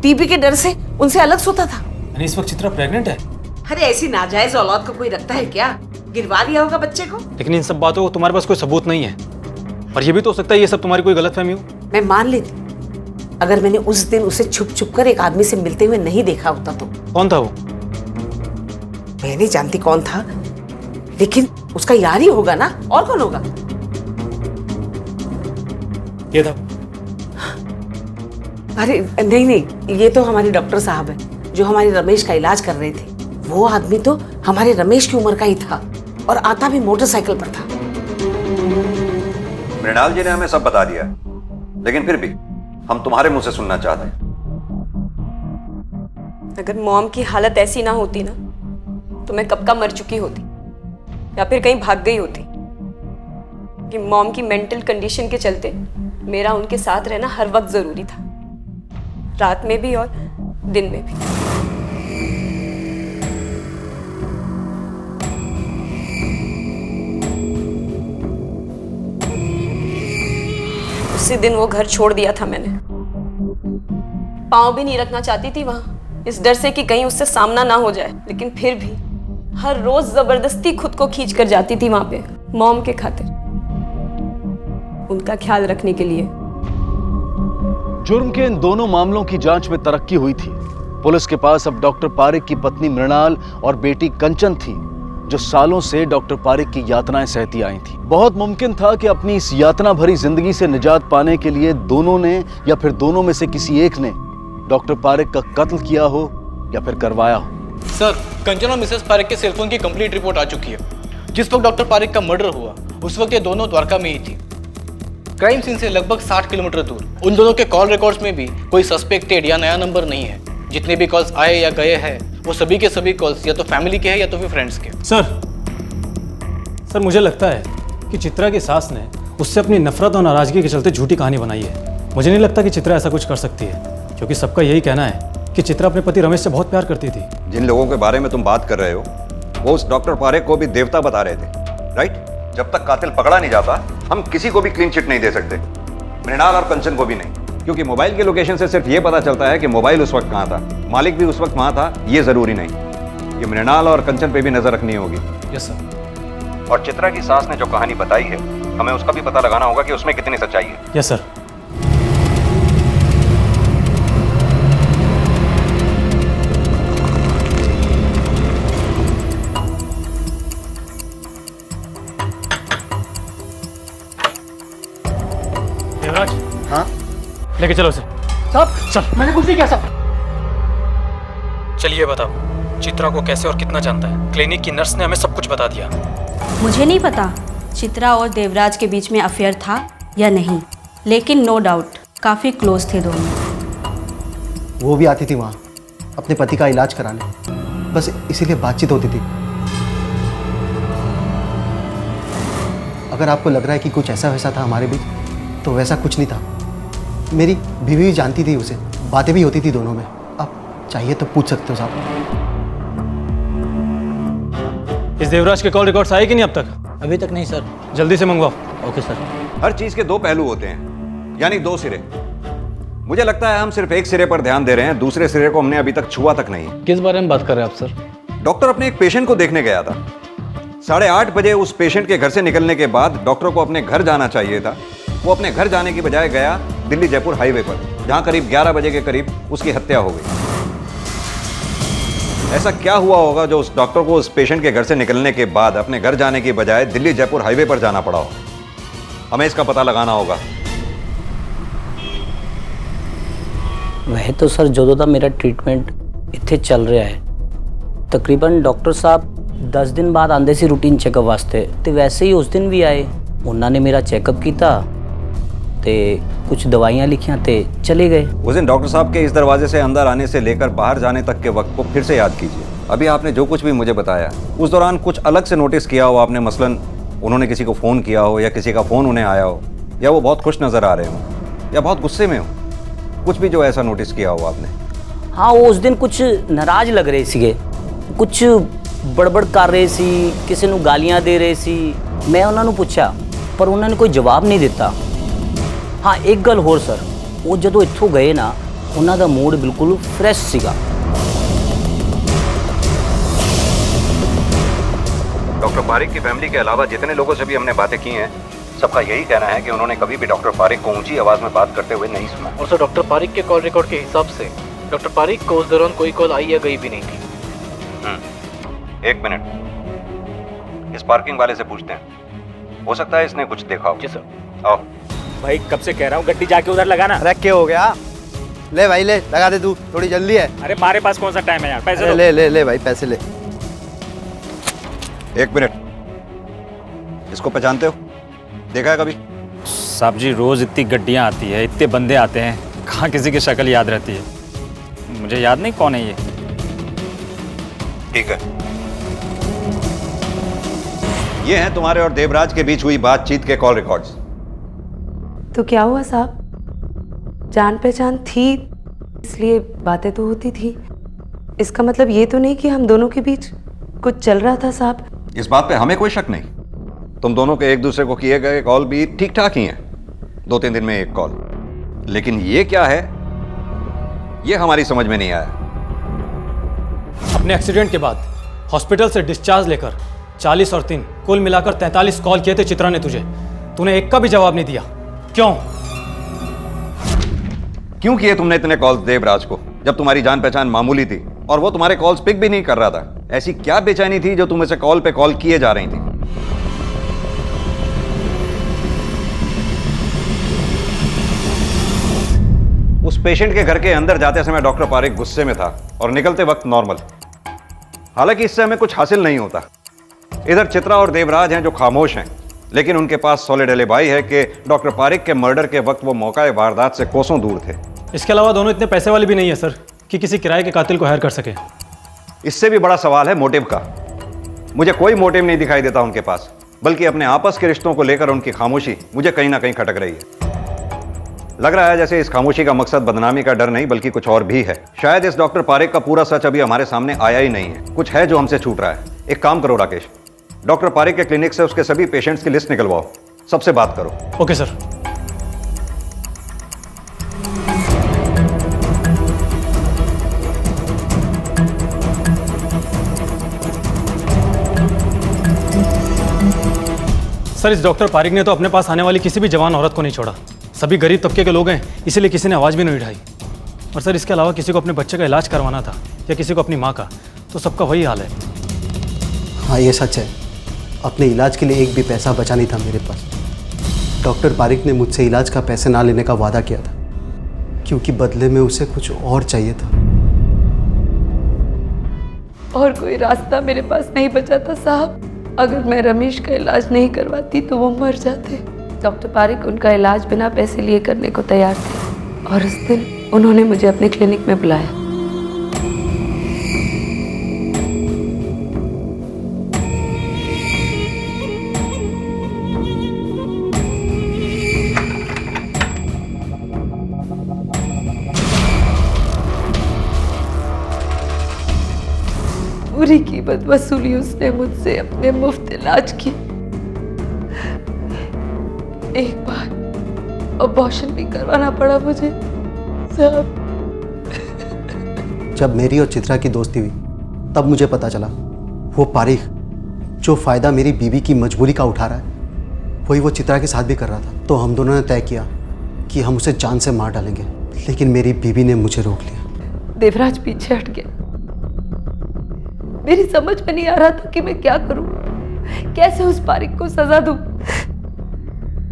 टीबी के डर से उनसे अलग सोता था। यानी इस वक्त चित्रा प्रेग्नेंट है? अरे ऐसी नाजायज औलाद को कोई रखता है क्या? गिरवा लिया होगा बच्चे को। लेकिन इन सब बातों को तुम्हारे पास कोई सबूत नहीं है, और ये भी तो हो सकता है ये सब तुम्हारी कोई गलतफहमी हो। मैं मान लेती अगर मैंने उस दिन उसे छुप छुप कर एक आदमी से मिलते हुए नहीं देखा होता तो। कौन था वो? मैं नहीं जानती कौन था, लेकिन उसका यार ही होगा ना, और कौन होगा? ये था। अरे नहीं, ये तो हमारे डॉक्टर साहब है जो हमारे रमेश का इलाज कर रहे थे। वो आदमी तो हमारे रमेश की उम्र का ही था और आता भी मोटरसाइकिल पर था। मृणाल जी ने हमें सब बता दिया, लेकिन फिर भी हम तुम्हारे मुंह से सुनना चाहते हैं। अगर मॉम की हालत ऐसी ना होती ना तो मैं कब का मर चुकी होती या फिर कहीं भाग गई होती। कि मॉम की मेंटल कंडीशन के चलते मेरा उनके साथ रहना हर वक्त जरूरी था, रात में भी और दिन में भी। उसी दिन वो घर छोड़ दिया था मैंने। पाँव भी नहीं रखना चाहती थी वहां, इस डर से कि कहीं उससे सामना ना हो जाए। लेकिन फिर भी हर रोज जबरदस्ती खुद को खींच कर जाती थी वहां पे, मॉम के खातिर, उनका ख्याल रखने के लिए। जुर्म के इन दोनों मामलों की जांच में तरक्की हुई थी। पुलिस के पास अब डॉक्टर पारेख की पत्नी मृणाल और बेटी कंचन थी, जो सालों से डॉक्टर पारेख की यातनाएं सहती आई थी। बहुत मुमकिन था कि अपनी इस यातना भरी जिंदगी से निजात पाने के लिए दोनों ने या फिर दोनों में से किसी एक ने डॉक्टर पारेख का कत्ल किया हो या फिर करवाया हो। सर, कंचन और मिसेस पारेख के सेलफोन की कंप्लीट रिपोर्ट आ चुकी है। जिस वक्त डॉक्टर पारेख का मर्डर हुआ उस वक्त ये दोनों द्वारका में ही थी, क्राइम सीन से लगभग 60 किलोमीटर दूर। उन दोनों के कॉल रिकॉर्ड्स में भी कोई सस्पेक्टेड या नया नंबर नहीं है। जितने भी कॉल्स आए या गए हैं वो सभी के सभी कॉल्स या तो फैमिली के हैं या तो फिर फ्रेंड्स के। सर मुझे लगता है कि चित्रा की सास ने उससे अपनी नफरत और नाराजगी के चलते झूठी कहानी बनाई है। मुझे नहीं लगता कि चित्रा ऐसा कुछ कर सकती है, क्योंकि सबका यही कहना है कि चित्रा अपने पति रमेश से बहुत प्यार करती थी। जिन लोगों के बारे में तुम बात कर रहे हो वो उस डॉक्टर पारेख को भी देवता बता रहे थे, राइट? जब तक कातिल पकड़ा नहीं जाता हम किसी को भी क्लीन चिट नहीं दे सकते, मृणाल और कंचन को भी नहीं, क्योंकि मोबाइल के लोकेशन से सिर्फ ये पता चलता है कि मोबाइल उस वक्त कहाँ था, मालिक भी उस वक्त वहाँ था, ये जरूरी नहीं। ये मृणाल और कंचन पे भी नजर रखनी होगी। Yes sir. और चित्रा की सास ने जो कहानी बताई है हमें उसका भी पता लगाना होगा कि उसमें कितनी सच्चाई है। Yes sir. देवराज, हाँ लेके चलो उसे। साहब, चल। मैंने कुछ नहीं किया साहब। चलिए बताओ, चित्रा को कैसे और कितना जानता है? क्लिनिक की नर्स ने हमें सब कुछ बता दिया। मुझे नहीं पता चित्रा और देवराज के बीच में अफेयर था या नहीं, लेकिन नो डाउट काफ़ी क्लोज थे दोनों। वो भी आती थी वहाँ अपने पति का इलाज कराने, बस इसीलिए बातचीत होती थी। अगर आपको लग रहा है कि कुछ ऐसा वैसा था हमारे बीच, तो वैसा कुछ नहीं था। मेरी बीवी भी जानती थी उसे, बातें भी होती थी दोनों में। आप चाहिए तो पूछ सकते हो साहब। इस देवराज के कॉल रिकॉर्ड्स आए कि नहीं अब तक? अभी तक नहीं सर। जल्दी से मंगवाओ। Okay sir. हर चीज के दो पहलू होते हैं, यानी दो सिरे। मुझे लगता है हम सिर्फ एक सिरे पर ध्यान दे रहे हैं, दूसरे सिरे को हमने अभी तक छुआ तक नहीं। किस बारे में बात कर रहे हैं आप सर? डॉक्टर अपने एक पेशेंट को देखने गया था। 8:30 बजे उस पेशेंट के घर से निकलने के बाद डॉक्टर को अपने घर जाना चाहिए था। वो अपने घर जाने की बजाय गया दिल्ली जयपुर हाईवे पर, जहां करीब 11 बजे के करीब उसकी हत्या हो गई। ऐसा क्या हुआ होगा जो उस डॉक्टर को उस पेशेंट के घर से निकलने के बाद अपने घर जाने की बजाय दिल्ली जयपुर हाईवे पर जाना पड़ा हो? हमें इसका पता लगाना होगा। वह तो सर ਜਦੋਂ ਦਾ ਮੇਰਾ ਟ੍ਰੀਟਮੈਂਟ ਇੱਥੇ ਚੱਲ ਰਿਹਾ ਹੈ, ਤਕਰੀਬਨ ਡਾਕਟਰ ਸਾਹਿਬ 10 ਦਿਨ ਬਾਅਦ ਆਉਂਦੇ ਸੀ ਰੂਟੀਨ ਚੈੱਕਅਪ ਵਾਸਤੇ, ਤੇ ਵੈਸੇ ਹੀ ਉਸ ਦਿਨ ਵੀ ਆਏ। ਉਹਨਾਂ ਨੇ ਮੇਰਾ ਚੈੱਕਅਪ ਕੀਤਾ ਤੇ कुछ दवाइयाँ लिखियाँ ते चले गए। उस दिन डॉक्टर साहब के इस दरवाजे से अंदर आने से लेकर बाहर जाने तक के वक्त को फिर से याद कीजिए। अभी आपने जो कुछ भी मुझे बताया, उस दौरान कुछ अलग से नोटिस किया हो आपने? मसलन उन्होंने किसी को फ़ोन किया हो, या किसी का फ़ोन उन्हें आया हो, या वो बहुत खुश नज़र आ रहे हो, या बहुत गुस्से में हो, कुछ भी जो ऐसा नोटिस किया हो आपने? हाँ, वो उस दिन कुछ नाराज लग रहे थे, कुछ बड़बड़ कर रहे सी, किसी को गालियाँ दे रहे सी। मैं उन्होंने पूछा पर उन्होंने कोई जवाब नहीं दिता। हाँ, एक गल होर सर, वो जो इत्थों गए ना, उन्हों का मूड बिल्कुल फ्रैश सीगा। डॉक्टर पारिक की फैमिली के अलावा जितने लोगों से भी हमने बातें की हैं, सबका यही कहना है कि उन्होंने कभी भी डॉक्टर पारिक को ऊंची आवाज में बात करते हुए नहीं सुना। और सर डॉक्टर पारिक के कॉल रिकॉर्ड के हिसाब से डॉक्टर पारिक को उस दौरान कोई कॉल आई या गई भी नहीं थी। एक मिनट, इस पार्किंग वाले से पूछते हैं, हो सकता है इसने कुछ देखा हो। जी सर। आओ। भाई कब से कह रहा हूँ गड्डी जाके उधर लगाना। अरे क्या हो गया? ले भाई ले, लगा दे तू, थोड़ी जल्दी है। अरे हमारे पास कौन सा टाइम है यार, पैसे ले ले ले भाई, पैसे ले। एक मिनट, इसको पहचानते हो? देखा है कभी? साहब जी रोज इतनी गड्डियाँ आती है, इतने बंदे आते हैं, कहाँ किसी की शक्ल याद रहती है। मुझे याद नहीं कौन है ये। ठीक है, ये हैं तुम्हारे और देवराज के बीच हुई बातचीत के कॉल रिकॉर्ड्स। तो क्या हुआ साहब, जान पहचान थी इसलिए बातें तो होती थी, इसका मतलब ये तो नहीं कि हम दोनों के बीच कुछ चल रहा था साहब। इस बात पे हमें कोई शक नहीं, तुम दोनों के एक दूसरे को किए गए कॉल भी ठीक ठाक ही हैं, 2-3 दिन में एक कॉल। लेकिन ये क्या है, ये हमारी समझ में नहीं आया। अपने एक्सीडेंट के बाद हॉस्पिटल से डिस्चार्ज लेकर 40 और 3 कुल मिलाकर 43 कॉल किए थे चित्रा ने तुझे, तूने एक का भी जवाब नहीं दिया। क्यों क्यों किए तुमने इतने कॉल्स देवराज को, जब तुम्हारी जान पहचान मामूली थी और वो तुम्हारे कॉल्स पिक भी नहीं कर रहा था? ऐसी क्या बेचैनी थी जो तुम इसे कॉल पे कॉल किए जा रही थी? उस पेशेंट के घर के अंदर जाते समय डॉक्टर पारिक गुस्से में था और निकलते वक्त नॉर्मल। हालांकि इससे हमें कुछ हासिल नहीं होता। इधर चित्रा और देवराज हैं जो खामोश हैं, लेकिन उनके पास सॉलिड एलिबाई है कि डॉक्टर पारिक के मर्डर के वक्त वो मौका वारदात से कोसों दूर थे। इसके अलावा दोनों इतने पैसे वाले भी नहीं है सर कि किसी किराए के कातिल को हायर कर सके। इससे भी बड़ा सवाल है मोटिव का। मुझे कोई मोटिव नहीं दिखाई देता उनके पास, बल्कि अपने आपस के रिश्तों को लेकर उनकी खामोशी मुझे कहीं ना कहीं खटक रही है। लग रहा है जैसे इस खामोशी का मकसद बदनामी का डर नहीं बल्कि कुछ और भी है। शायद इस डॉक्टर पारिक का पूरा सच अभी हमारे सामने आया ही नहीं है, कुछ है जो हमसे छूट रहा है। एक काम करो राकेश, डॉक्टर पारिक के क्लिनिक से उसके सभी पेशेंट्स की लिस्ट निकलवाओ, सबसे बात करो। Okay sir. सर इस डॉक्टर पारिक ने तो अपने पास आने वाली किसी भी जवान औरत को नहीं छोड़ा। सभी गरीब तबके के लोग हैं, इसीलिए किसी ने आवाज़ भी नहीं उठाई। और सर इसके अलावा किसी को अपने बच्चे का इलाज करवाना था या किसी को अपनी माँ का, तो सबका वही हाल है। हाँ ये सच है, अपने इलाज के लिए एक भी पैसा बचा नहीं था मेरे पास। डॉक्टर पारिक ने मुझसे इलाज का पैसे ना लेने का वादा किया था, क्योंकि बदले में उसे कुछ और चाहिए था। और कोई रास्ता मेरे पास नहीं बचा था साहब। अगर मैं रमेश का इलाज नहीं करवाती तो वो मर जाते। डॉक्टर पारिक उनका इलाज बिना पैसे लिए करने को तैयार थे और उस दिन उन्होंने मुझे अपने क्लिनिक में बुलाया। पूरी कीमत वसूली उसने मुझसे अपने मुफ्त इलाज की। एक बार अबॉर्शन भी करवाना पड़ा मुझे साहब। जब मेरी और चित्रा की दोस्ती हुई तब मुझे पता चला वो पारिक जो फ़ायदा मेरी बीवी की मजबूरी का उठा रहा है वही वो चित्रा के साथ भी कर रहा था। तो हम दोनों ने तय किया कि हम उसे जान से मार डालेंगे, लेकिन मेरी बीवी ने मुझे रोक लिया। देवराज पीछे हट गया। मेरी समझ में नहीं आ रहा था कि मैं क्या करूं, कैसे उस पारिक को सजा दूं।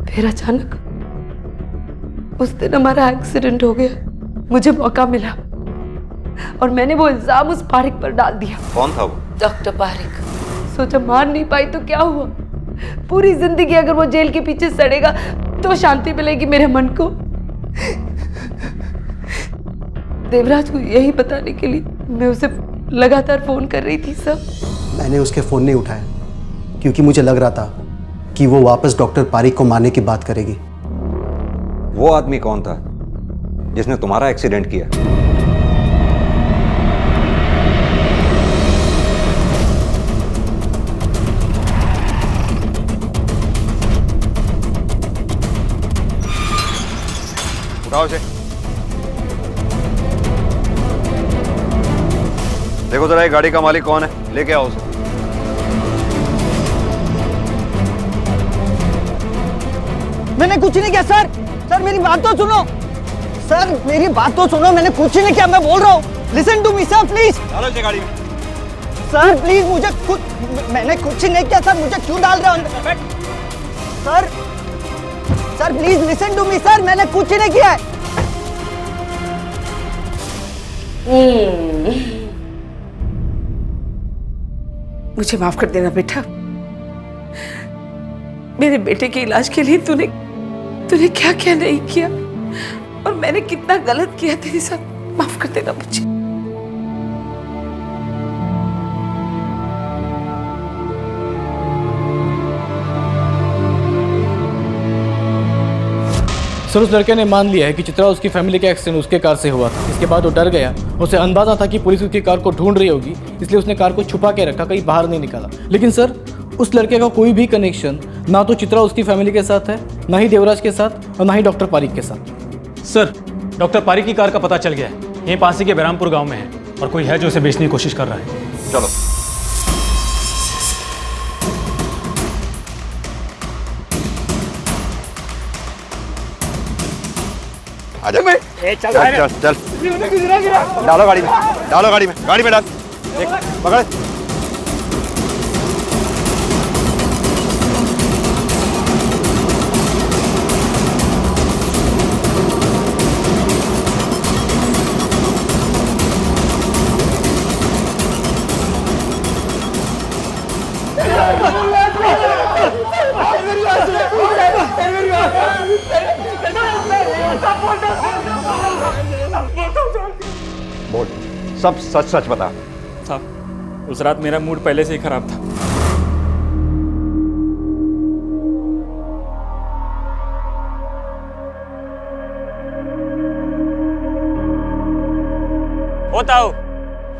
फिर अचानक उस दिन हमारा एक्सीडेंट हो गया। मुझे मौका मिला और मैंने वो इल्जाम उस पारिक पर डाल दिया। कौन था वो? डॉक्टर पारिक। सोचा मार नहीं पाई तो क्या हुआ, पूरी जिंदगी अगर वो जेल के पीछे सड़ेगा तो शांति मिलेगी मेरे मन को। देवराज को यही बताने के लिए मैं उसे लगातार फोन कर रही थी सब। मैंने उसके फ़ोन नहीं उठाया क्योंकि मुझे लग रहा था कि वो वापस डॉक्टर पारिक को मारने की बात करेगी। वो आदमी कौन था जिसने तुम्हारा एक्सीडेंट किया? उठाओ इसे, देखो जरा ये गाड़ी का मालिक कौन है, लेके आओ उसे। मैंने कुछ नहीं किया सर। सर मेरी बात तो सुनो, सर मेरी बात तो सुनो, मैंने कुछ नहीं किया, मैं बोल रहा हूँ। Listen to me sir please. डालो इसे गाड़ी में। सर प्लीज मुझे कुछ, मैंने कुछ नहीं किया सर, मुझे क्यों डाल रहे हो अंदर? Sir sir please listen to me sir, मैंने कुछ नहीं किया है। मुझे माफ कर देना बेटा। मेरे बेटे के इलाज के लिए तूने क्या क्या नहीं किया और मैंने कितना गलत किया तेरे साथ। माफ कर देना मुझे। सर उस लड़के ने मान लिया है कि चित्रा उसकी फैमिली का एक्सीडेंट उसके कार से हुआ था। इसके बाद वो डर गया, उसे अंदाजा था कि पुलिस उसकी कार को ढूंढ रही होगी, इसलिए उसने कार को छुपा के रखा, कहीं बाहर नहीं निकाला। लेकिन सर उस लड़के का कोई भी कनेक्शन ना तो चित्रा उसकी फैमिली के साथ है, ना ही देवराज के साथ और ना ही डॉक्टर पारिक के साथ। सर डॉक्टर पारिक की कार का पता चल गया है, यहीं पासी के बहरामपुर गांव में है और कोई है जो उसे बेचने की कोशिश कर रहा है। चलो आजा। चल चल चल डालो गाड़ी में, डालो गाड़ी में, गाड़ी में डाल। देख पकड़। बोल, सब सच सच बता। साहब उस रात मेरा मूड पहले से ही खराब था।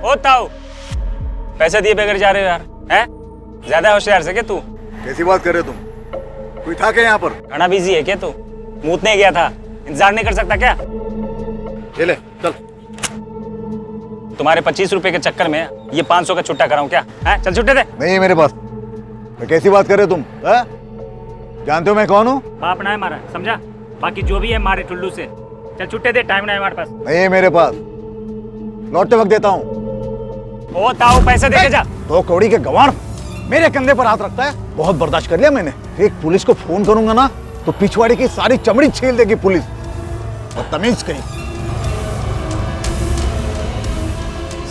होता पैसे दिए बगैर जा रहे हो यार, हैं? ज्यादा होशियार से क्या तू? कैसी बात कर रहे हो तुम? कोई था क्या यहाँ पर? खाना बिजी है क्या तू? मूतने गया था, इंतजार नहीं कर सकता क्या? ये ले चल। तुम्हारे 25 रुपए के चक्कर में ये 500 का छुट्टा कराऊं क्या? हैं? चल छुट्टे दे। नहीं है मेरे पास। मैं कैसी बात कर रहे हो तुम? जानते हो मैं कौन हूँ? बाप ना है मारा, समझा? बाकी जो भी है मारे टुल्लू से। चल छुट्टे दे, टाइम नहीं है हमारे पास। नहीं है मेरे पास, लौटते वक्त देता हूँ। ओ ताऊ पैसे दे के जा। 2 कौड़ी के गंवार मेरे कंधे पर हाथ रखता है। बहुत बर्दाश्त कर लिया मैंने। एक पुलिस को फोन करूंगा ना तो पिछवाड़ी की सारी चमड़ी छील देगी पुलिस। और तमीज कहीं।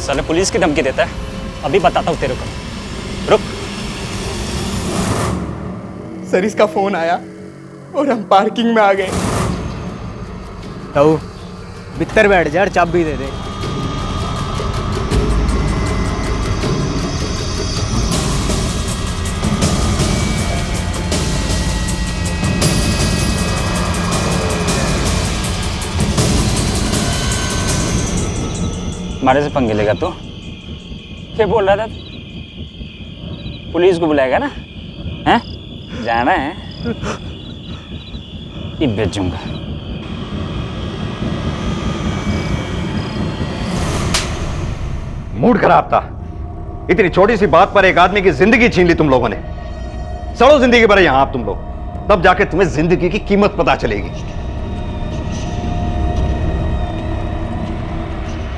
साले पुलिस की धमकी देता है, अभी बताता हूँ तेरे को। रुक। सर इसका फोन आया और हम पार्किंग में आ गए। ताऊ भीतर बैठ जा, चाबी दे दे। हमारे से पंगे लेगा तू? क्या बोल रहा था? पुलिस को बुलाएगा ना? हैं? जाना है? ये बेचूंगा। मूड खराब था। इतनी छोटी सी बात पर एक आदमी की जिंदगी छीन ली तुम लोगों ने। सड़ो जिंदगी पर यहां आप तुम लोग, तब जाके तुम्हें जिंदगी की कीमत पता चलेगी।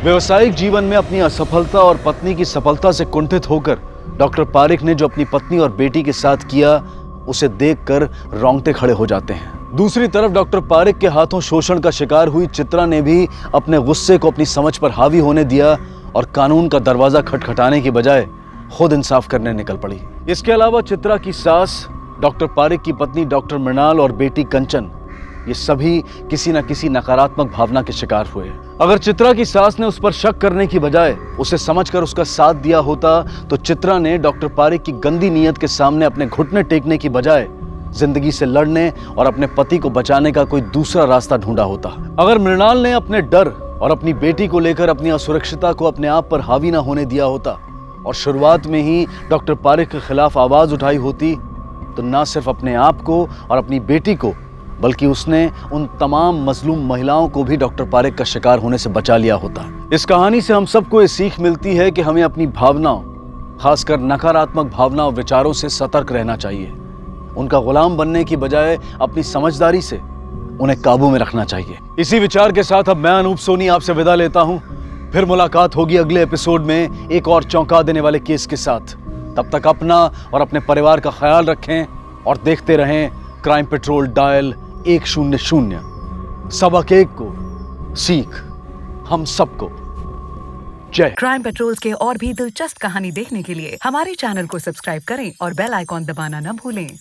व्यवसायिक जीवन में अपनी असफलता और पत्नी की सफलता से कुंठित होकर डॉक्टर पारिक ने जो अपनी पत्नी और बेटी के साथ किया, उसे देखकर रोंगटे खड़े हो जाते हैं। दूसरी तरफ डॉक्टर पारिक के हाथों शोषण का शिकार हुई चित्रा ने भी अपने गुस्से को अपनी समझ पर हावी होने दिया और कानून का दरवाजा खटखटाने की बजाय खुद इंसाफ करने निकल पड़ी। इसके अलावा चित्रा की सास, डॉक्टर पारिक की पत्नी डॉक्टर मृणाल और बेटी कंचन, ये सभी किसी न किसी नकारात्मक भावना के शिकार हुए। अगर चित्रा की सास ने उस पर शक करने की बजाय उसे समझकर उसका साथ दिया होता तो चित्रा ने डॉक्टर पारिक की गंदी नीयत के सामने अपने घुटने टेकने की बजाय जिंदगी से लड़ने और अपने पति को बचाने का कोई दूसरा रास्ता ढूंढा होता। अगर मृणाल ने अपने डर और अपनी बेटी को लेकर अपनी असुरक्षितता को अपने आप पर हावी न होने दिया होता और शुरुआत में ही डॉक्टर पारिक के खिलाफ आवाज उठाई होती तो न सिर्फ अपने आप को और अपनी बेटी को बल्कि उसने उन तमाम मजलूम महिलाओं को भी डॉक्टर पारिक का शिकार होने से बचा लिया होता। इस कहानी से हम सबको ये सीख मिलती है कि हमें अपनी भावनाओं, खासकर नकारात्मक भावनाओं विचारों से सतर्क रहना चाहिए। उनका गुलाम बनने की बजाय अपनी समझदारी से उन्हें काबू में रखना चाहिए। इसी विचार के साथ अब मैं अनूप सोनी आपसे विदा लेता हूं। फिर मुलाकात होगी अगले एपिसोड में एक और चौंका देने वाले केस के साथ। तब तक अपना और अपने परिवार का ख्याल रखें और देखते रहें क्राइम पेट्रोल डायल 100। सबक एक को सीख हम सबको। जय। क्राइम पेट्रोल के और भी दिलचस्प कहानी देखने के लिए हमारे चैनल को सब्सक्राइब करें और बेल आइकॉन दबाना न भूलें।